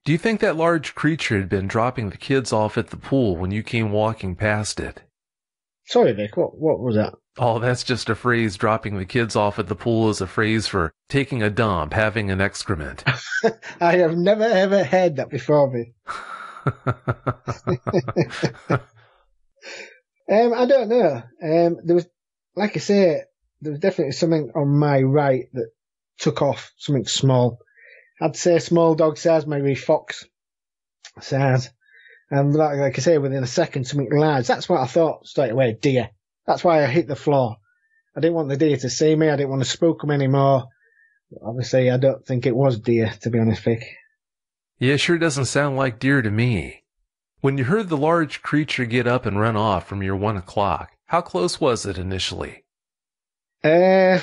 Do you think that large creature had been dropping the kids off at the pool when you came walking past it? Sorry, Vic, what was that? Oh, that's just a phrase. Dropping the kids off at the pool is a phrase for taking a dump, having an excrement. I have never ever heard that before, Vic. I don't know. There was, like I say, there was definitely something on my right that took off, something small. I'd say small dog size, maybe fox size. And like I say, within a second, something large. That's what I thought straight away, deer. That's why I hit the floor. I didn't want the deer to see me. I didn't want to spook them anymore. Obviously, I don't think it was deer, to be honest, Vic. Yeah, sure doesn't sound like deer to me. When you heard the large creature get up and run off from your 1 o'clock, how close was it initially? I'd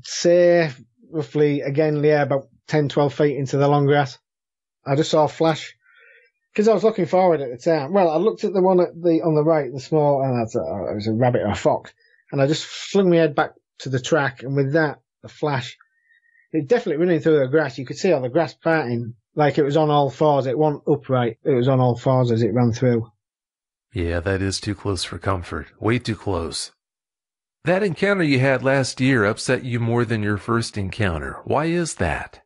say roughly, again, yeah, about 10, 12 feet into the long grass. I just saw a flash. Because I was looking forward at the time. Well, I looked at the one on the right, the small, and I thought, it was a rabbit or a fox. And I just flung my head back to the track, and with that, the flash, it definitely running through the grass. You could see all the grass parting, like it was on all fours. It wasn't upright. It was on all fours as it ran through. Yeah, that is too close for comfort. Way too close. That encounter you had last year upset you more than your first encounter. Why is that?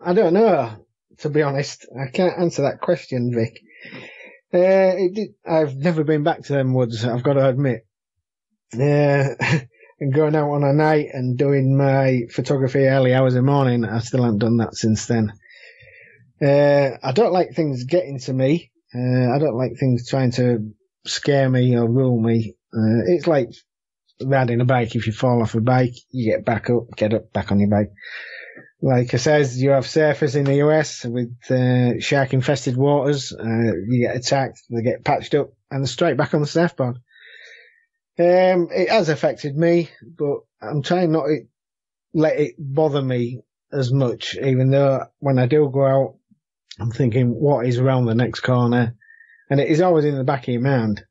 I don't know. To be honest, I can't answer that question, Vic. I've never been back to them woods, I've got to admit. And going out on a night and doing my photography early hours in the morning, I still haven't done that since then. I don't like things getting to me. I don't like things trying to scare me or rule me. It's like riding a bike. If you fall off a bike, you get back up, get up, back on your bike. Like I says, you have surfers in the US with shark-infested waters. You get attacked, they get patched up, and they're straight back on the surfboard. It has affected me, but I'm trying not to let it bother me as much, even though when I do go out, I'm thinking, what is around the next corner? And it is always in the back of your mind.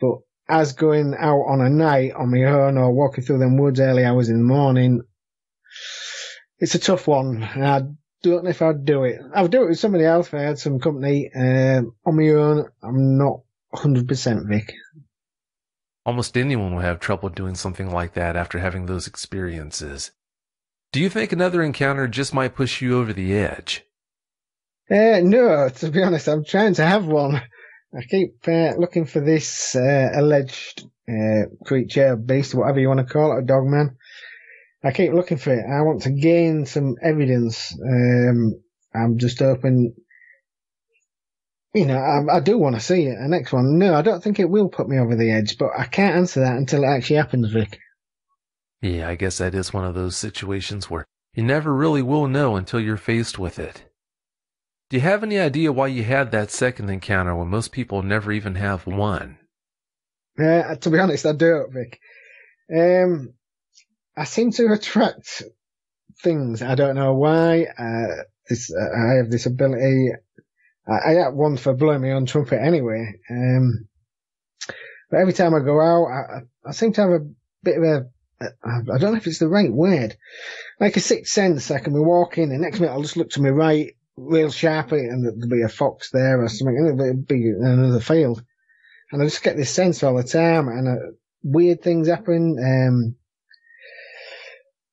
But as going out on a night on my own or walking through them woods early hours in the morning, it's a tough one. I don't know if I'd do it. I'd do it with somebody else if I had some company. On my own, I'm not 100%, Vic. Almost anyone will have trouble doing something like that after having those experiences. Do you think another encounter just might push you over the edge? No, to be honest, I'm trying to have one. I keep looking for this alleged creature, beast, whatever you want to call it, a dog man. I keep looking for it. I want to gain some evidence. I'm just hoping, I do want to see it. The next one, no, I don't think it will put me over the edge, but I can't answer that until it actually happens, Vic. Yeah, I guess that is one of those situations where you never really will know until you're faced with it. Do you have any idea why you had that second encounter when most people never even have one? To be honest, I don't, Vic. I seem to attract things. I don't know why. I have this ability. I have one for blowing my own trumpet anyway. But every time I go out, I seem to have a bit of I don't know if it's the right word. Like a sixth sense. I can be walking, and next minute I'll just look to my right, real sharply, and there'll be a fox there or something, and it'll be another field. And I just get this sense all the time, and weird things happen.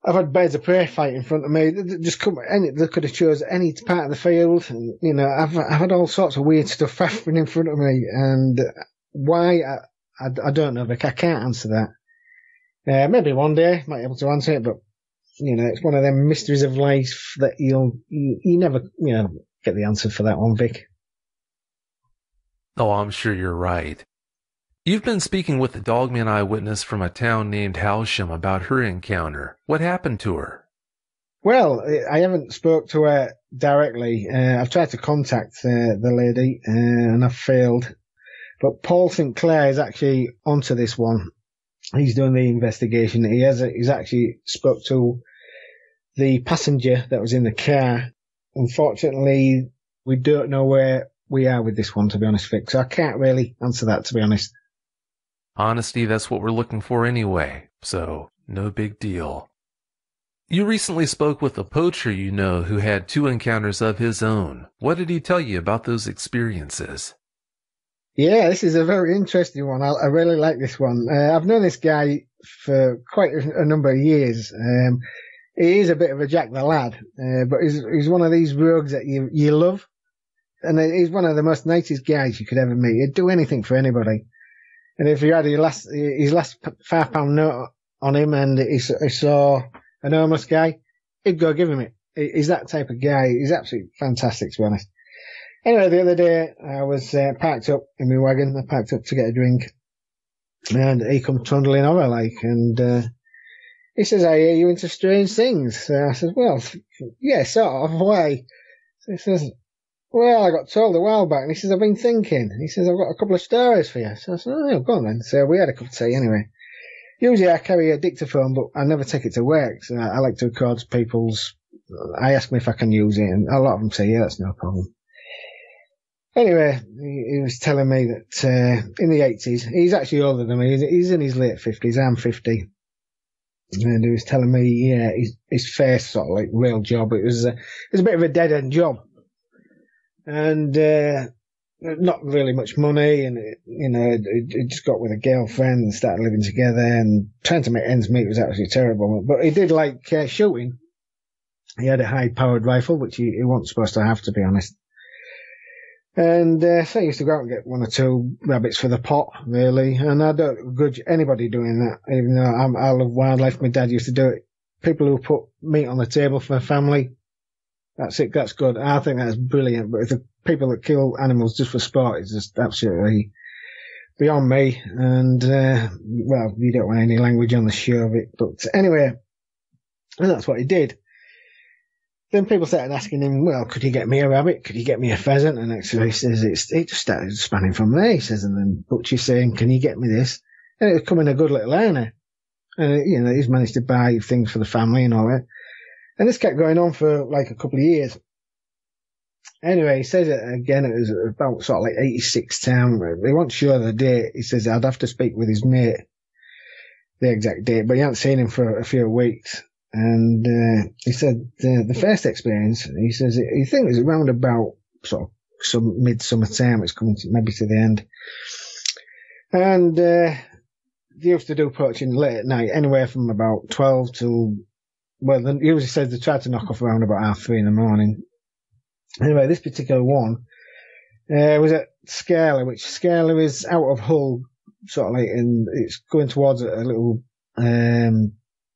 I've had birds of prey fight in front of me. They could have chose any part of the field. And, I've had all sorts of weird stuff happening in front of me. And why? I don't know, Vic. I can't answer that. Maybe one day I might be able to answer it, but, it's one of them mysteries of life that you never, get the answer for that one, Vic. Oh, I'm sure you're right. You've been speaking with a dogman eyewitness from a town named Halsham about her encounter. What happened to her? Well, I haven't spoke to her directly. I've tried to contact the lady, and I've failed. But Paul Sinclair is actually onto this one. He's doing the investigation. He's actually spoke to the passenger that was in the car. Unfortunately, we don't know where we are with this one, to be honest, Vic. So I can't really answer that, to be honest. Honesty, that's what we're looking for anyway, so no big deal. You recently spoke with a poacher you know who had 2 encounters of his own. What did he tell you about those experiences? Yeah, this is a very interesting one. I really like this one. I've known this guy for quite a number of years. He is a bit of a Jack the Lad, but he's one of these rogues that you love. And he's one of the most nicest guys you could ever meet. He'd do anything for anybody. And if you had his last £5 note on him and he saw an homeless guy, he'd go give him it. He's that type of guy. He's absolutely fantastic, to be honest. Anyway, the other day, I was parked up in my wagon. I parked up to get a drink. And he come trundling over, and he says, I hear you into strange things. I said, well, yeah, sort of. Why? So he says, well, I got told a while back. And he says, I've been thinking. He says, I've got a couple of stories for you. So I said, oh, go on then. So we had a cup of tea anyway. Usually I carry a dictaphone, but I never take it to work. So I like to record people's... I ask them if I can use it, and a lot of them say, yeah, that's no problem. Anyway, he was telling me that in the 80s, he's actually older than me. He's in his late 50s. I'm 50. And he was telling me, yeah, his first sort of like real job, it was a bit of a dead-end job. And not really much money, and he just got with a girlfriend and started living together, and trying to make ends meet was absolutely terrible. But he did like shooting. He had a high-powered rifle, which he wasn't supposed to have, to be honest. And so he used to go out and get 1 or 2 rabbits for the pot, really. And I don't grudge anybody doing that, even though I love wildlife. My dad used to do it. People who put meat on the table for family, that's it, that's good. I think that's brilliant. But if the people that kill animals just for sport is just absolutely beyond me. And, well, you don't want any language on the show of it. But anyway, and that's what he did. Then people started asking him, well, could you get me a rabbit? Could you get me a pheasant? And actually he says, it just started spanning from there. He says, and then Butchie's saying, can you get me this? And it was coming a good little earner. And, he's managed to buy things for the family and all that. And this kept going on for like a couple of years. Anyway, he says it again, it was about sort of like 86 time. They weren't sure of the date. He says, I'd have to speak with his mate, the exact date, but he hadn't seen him for a few weeks. And he said the first experience, he says, he thinks it was around about sort of some midsummer time. It's coming maybe to the end. And they used to do poaching late at night, anywhere from about 12 till, well, he usually says they tried to knock off around about 3:30 in the morning. Anyway, this particular one was at Scarlett, which Scarlett is out of Hull, sort of like, and it's going towards a little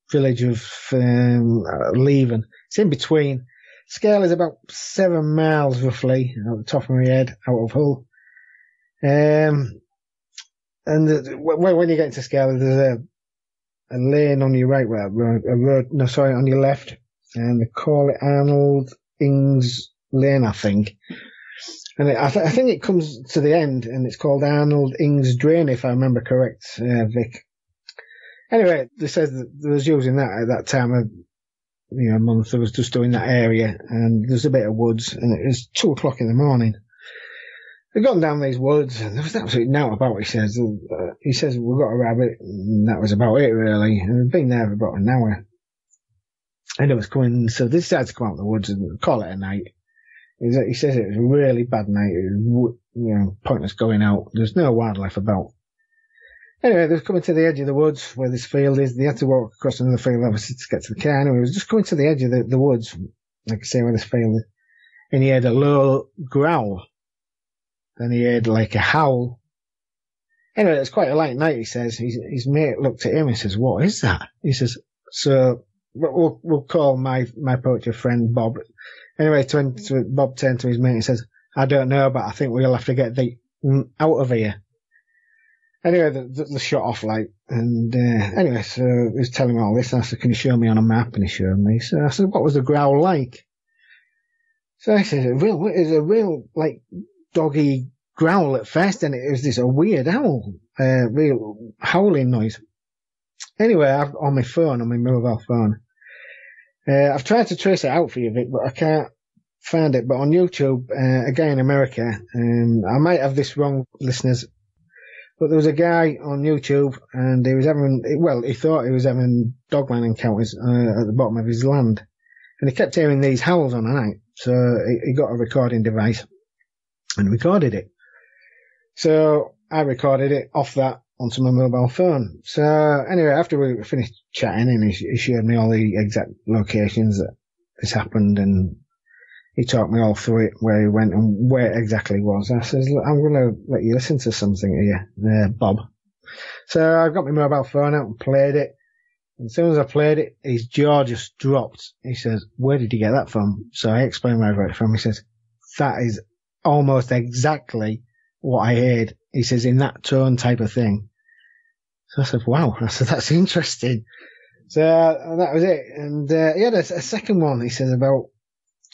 village of Leven. It's in between. Scale is about 7 miles roughly at the top of my head out of Hull. And when you get into Scale, there's a lane on your right, on your left, and they call it Arnold Ings Lane, I think. And I think it comes to the end, and it's called Arnold Ings Drain, if I remember correct, Vic. Anyway, they said that they was using that at that time of, month. They was just doing that area, and there's a bit of woods, and it was 2:00 in the morning. They'd gone down these woods, and there was absolutely nothing about it, he says, we got a rabbit, and that was about it, really. And we'd been there for about an hour. And it was coming, so they decided to come out in the woods and call it a night. He says it was a really bad night. It was, pointless going out. There's no wildlife about. Anyway, they were coming to the edge of the woods where this field is. They had to walk across another field, obviously, to get to the car. Anyway, it was just coming to the edge of the woods, like I say, where this field is. And he heard a low growl. Then he heard like a howl. Anyway, it's quite a light night, he says. His mate looked at him and says, what is that? He says, so we'll call my poacher friend Bob. Anyway, Bob turned to his mate and says, I don't know, but I think we'll have to get thee out of here. Anyway, the shot off light, and anyway, so he was telling me all this, and I said, can you show me on a map? And he showed me. So I said, what was the growl like? So he said, it was a real, like, doggy growl at first, and it was a weird howl, real howling noise. Anyway, I've on my phone, on my mobile phone, I've tried to trace it out for you, Vic, but I can't find it. But on YouTube, again, America, I might have this wrong, listeners, but there was a guy on YouTube and he was he thought he was having dogman encounters at the bottom of his land. And he kept hearing these howls on the night. So he got a recording device and recorded it. So I recorded it off that onto my mobile phone. So anyway, after we finished chatting and he showed me all the exact locations that this happened and he talked me all through it, where he went and where it exactly was. I says, look, I'm going to let you listen to something here, Bob. So I got my mobile phone out and played it. And as soon as I played it, his jaw just dropped. He says, where did you get that from? So I explained where I got it from. He says, that is almost exactly what I heard. He says, in that tone type of thing. So I said, wow. I said, that's interesting. So that was it. And he had a second one. He says about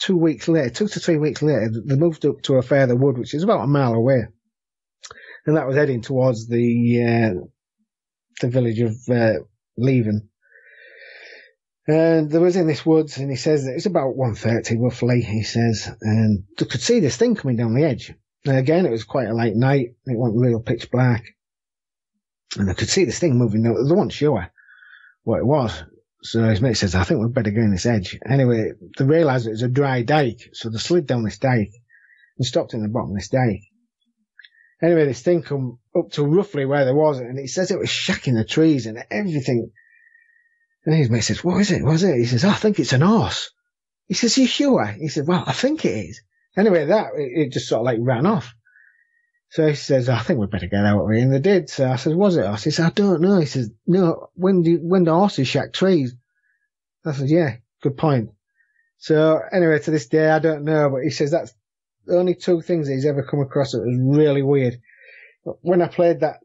2 to 3 weeks later, they moved up to a further wood, which is about a mile away. And that was heading towards the village of Leven. And they was in this woods, and he says that it was about 1:30 roughly, he says, and they could see this thing coming down the edge. And again, it was quite a late night. It went real pitch black. And they could see this thing moving down. They weren't sure what it was. So his mate says, I think we'd better go in this edge. Anyway, they realised it was a dry dike. So they slid down this dike and stopped in the bottom of this dike. Anyway, this thing come up to roughly where there was, and he says it was shacking the trees and everything. And his mate says, what is it? What is it? He says, I think it's an horse. He says, you sure? He said, well, I think it is. Anyway, it just sort of like ran off. So he says, I think we'd better get out of here. And they did. So I said, was it a horse? He said, I don't know. He says, no, when the horses shack trees? I said, yeah, good point. So anyway, to this day, I don't know, but he says that's the only two things he's ever come across that was really weird. But when I played that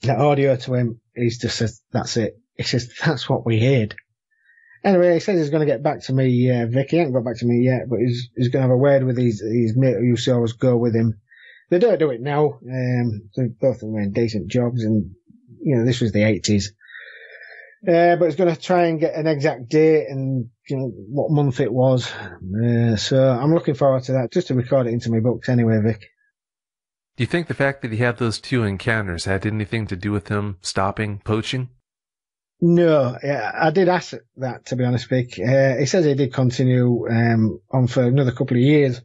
audio to him, he's just said, that's it. He says, that's what we heard. Anyway, he says he's going to get back to me, Vic. He hasn't got back to me yet, but he's going to have a word with his mate who used to always go with him. They don't do it now. They both of them are in decent jobs, and, you know, this was the 80s. But he's going to try and get an exact date and, you know, what month it was. So I'm looking forward to that, just to record it into my books anyway, Vic. Do you think the fact that he had those two encounters had anything to do with him stopping poaching? No, I did ask that, to be honest, Vic. He says he did continue on for another couple of years.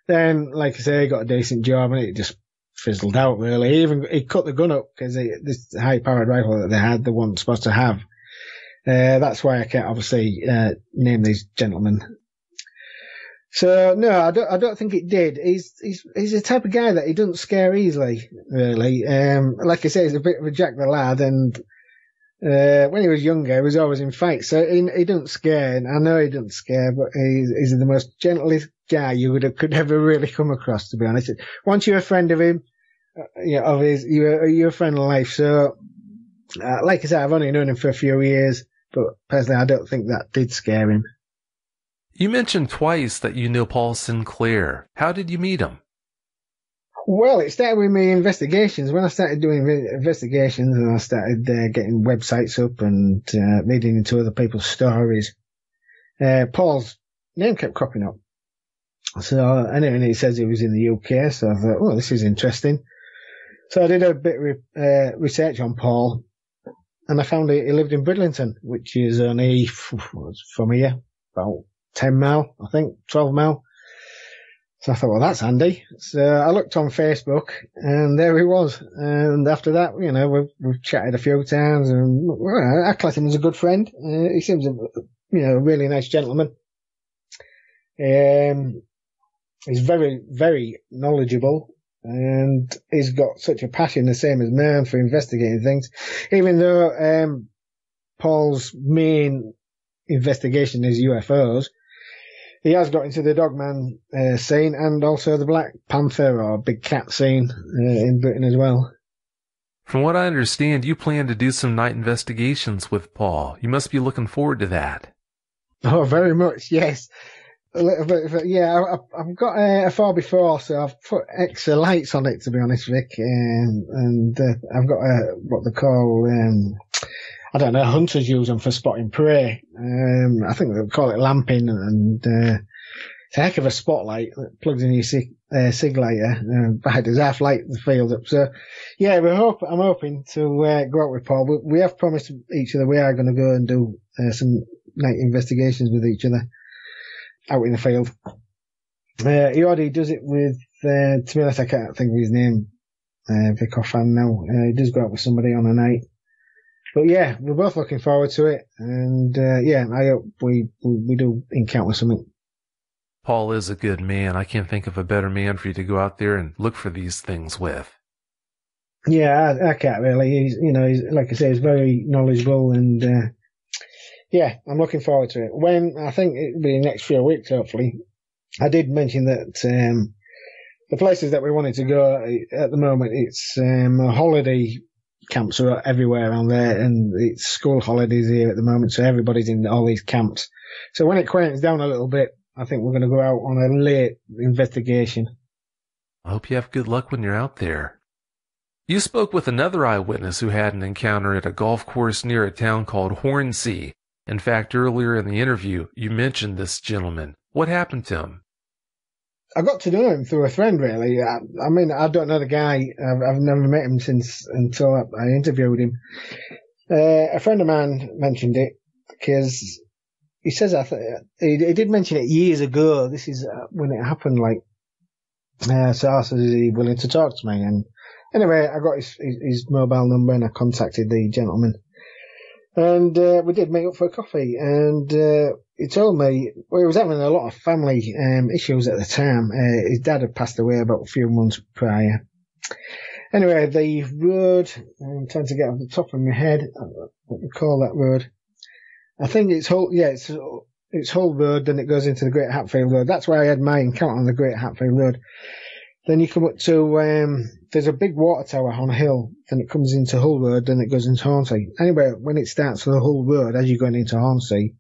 Then, like I say, he got a decent job and it just fizzled out, really. He cut the gun up because this high-powered rifle that they weren't supposed to have. That's why I can't obviously name these gentlemen. So no, I don't think it did. He's the type of guy that he doesn't scare easily, really. Like I say, he's a bit of a Jack the Lad, and when he was younger, he was always in fights, so he doesn't scare. And I know he doesn't scare, but he's the most gentlest guy you could ever really come across, to be honest. Once you're a friend of him, you're a friend of life. So, like I said, I've only known him for a few years, but personally, I don't think that did scare him. You mentioned twice that you know Paul Sinclair. How did you meet him? Well, it started with my investigations. When I started doing investigations and I started getting websites up and reading into other people's stories, Paul's name kept cropping up. So, and he says he was in the UK, so I thought, oh, this is interesting. So I did a bit of research on Paul, and I found he lived in Bridlington, which is only, from here, about 10 mile, I think, 12 mile. So I thought, well, that's handy. So I looked on Facebook, and there he was. And after that, you know, we've chatted a few times, and I class him as a good friend. He seems a really nice gentleman. He's very, very knowledgeable, and he's got such a passion, the same as mine, for investigating things. Even though Paul's main investigation is UFOs, he has got into the Dogman scene and also the Black Panther or Big Cat scene in Britain as well. From what I understand, you plan to do some night investigations with Paul. You must be looking forward to that. Oh, very much, yes. A little bit, yeah. I've got a 4x4, so I've put extra lights on it, to be honest, Vic. And I've got what they call I don't know, hunters use them for spotting prey. I think they call it lamping, and it's a heck of a spotlight that plugs in your sig lighter. Does half light the field up. So, yeah, I'm hoping to go out with Paul. We have promised each other we are going to go and do some night investigations with each other out in the field. He already does it with, to be honest, I can't think of his name, Vic offhand now. He does go out with somebody on a night. But yeah, we're both looking forward to it. And yeah, I hope we do encounter something. Paul is a good man. I can't think of a better man for you to go out there and look for these things with. Yeah, I can't really. He's like I say, he's very knowledgeable, and yeah, I'm looking forward to it. When I think it'll be the next few weeks, hopefully. I did mention that the places that we wanted to go at the moment, it's holiday camps are everywhere around there, and it's school holidays here at the moment, so everybody's in all these camps. So when it quiets down a little bit, I think we're going to go out on a late investigation. I hope you have good luck when you're out there. You spoke with another eyewitness who had an encounter at a golf course near a town called Hornsea. In fact, earlier in the interview, you mentioned this gentleman. What happened to him? I got to know him through a friend, really. I mean, I don't know the guy. I've never met him until I interviewed him. A friend of mine mentioned it because he says he did mention it years ago. This is when it happened. So I said, is he willing to talk to me? And anyway, I got his mobile number and I contacted the gentleman. And we did meet up for a coffee, and he told me, well, he was having a lot of family issues at the time. His dad had passed away about a few months prior. Anyway, the road, I'm trying to get off the top of my head, what do you call that road? I think it's Hull Road, then it goes into the Great Hatfield Road. That's where I had my encounter on the Great Hatfield Road. Then you come up to, there's a big water tower on a hill, then it comes into Hull Road, then it goes into Hornsea. Anyway, when it starts for the Hull Road, as you're going into Hornsea,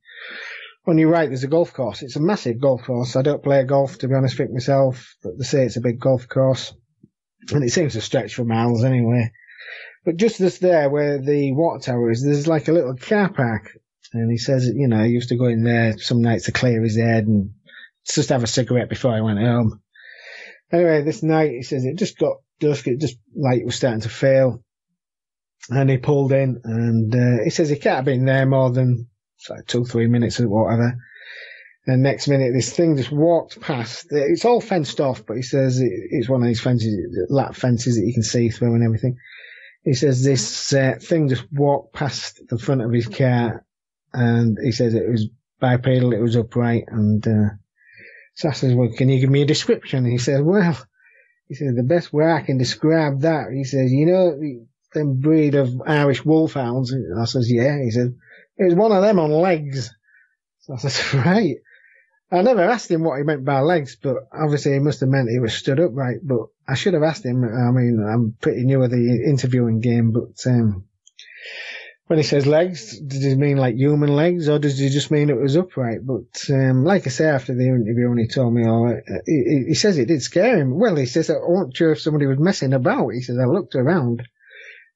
on your right there's a golf course. It's a massive golf course. I don't play golf, to be honest with myself, but they say it's a big golf course. And it seems to stretch for miles anyway. But just there where the water tower is, there's like a little car park. And he says, he used to go in there some nights to clear his head and just have a cigarette before he went home. Anyway, this night, he says, it just got dusk, light was starting to fail. And he pulled in, and he says he can't have been there more than 2-3 minutes or whatever. And next minute, this thing just walked past. It's all fenced off, but he says it's one of these fences, lap fences that you can see through and everything. He says this thing just walked past the front of his car, and he says it was bipedal, it was upright, and so I says, well, can you give me a description? And he says, well, the best way I can describe that, he says, them breed of Irish wolfhounds. And I says, yeah. He said, it was one of them on legs. So I says, right. I never asked him what he meant by legs, but obviously he must have meant he was stood upright. But I should have asked him. I mean, I'm pretty new at the interviewing game, but when he says legs, does he mean like human legs, or does he just mean it was upright? But like I say, after the interview, when he told me all that, he says it did scare him. Well, he says, I wasn't sure if somebody was messing about. He says, I looked around.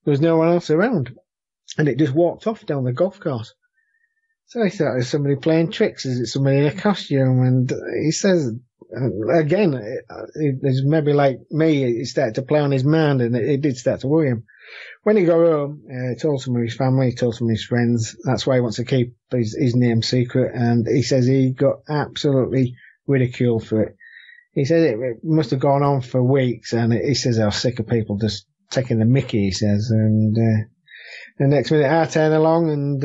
There was no one else around. And it just walked off down the golf course. So he thought, is somebody playing tricks? Is it somebody in a costume? And he says, again, it's maybe like me, it started to play on his mind, and it did start to worry him. When he got home, he told some of his family, he told some of his friends. That's why he wants to keep his name secret. And he says he got absolutely ridiculed for it. He says it must have gone on for weeks, and he says how sick of people just taking the mickey, he says. And the next minute I turn along, and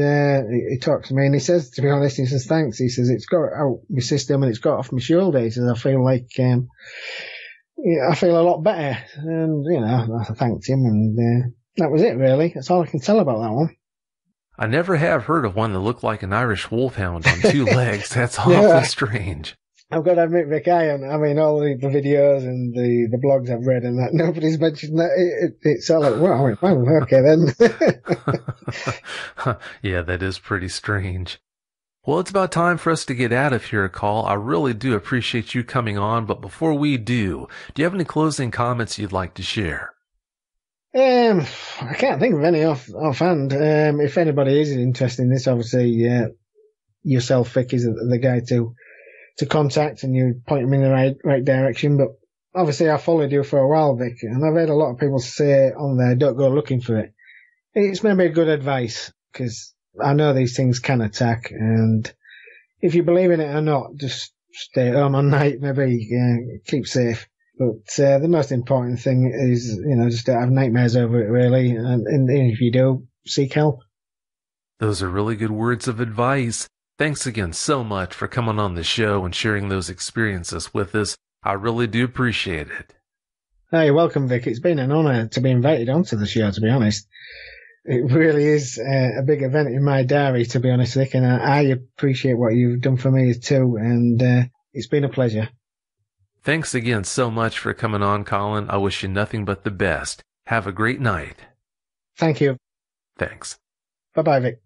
he talks to me, and he says, to be honest, he says, thanks. He says, it's got out my system and it's got off my shoulder. He says, I feel like I feel a lot better. And I thanked him, and that was it, really. That's all I can tell about that one. I never have heard of one that looked like an Irish wolfhound on two legs. That's awfully strange. I've got to admit, Vic, I mean, all the videos and the blogs I've read and that, nobody's mentioned that. It's all like, well, okay then. Yeah, that is pretty strange. Well, it's about time for us to get out of here, Carl. I really do appreciate you coming on, but before we do you have any closing comments you'd like to share? I can't think of any offhand. If anybody is interested in this, obviously, yourself, Vic, is the guy to contact, and you point them in the right direction. But obviously, I followed you for a while, Vic, and I've heard a lot of people say on there, don't go looking for it. It's maybe good advice, because I know these things can attack, and if you believe in it or not, just stay at home on night, maybe keep safe. But the most important thing is, just don't have nightmares over it, really, and if you do, seek help. Those are really good words of advice. Thanks again so much for coming on the show and sharing those experiences with us. I really do appreciate it. Hey, welcome, Vic. It's been an honour to be invited onto the show, to be honest. It really is a big event in my diary, to be honest, Vic, and I appreciate what you've done for me too, and it's been a pleasure. Thanks again so much for coming on, Colin. I wish you nothing but the best. Have a great night. Thank you. Thanks. Bye-bye, Vic.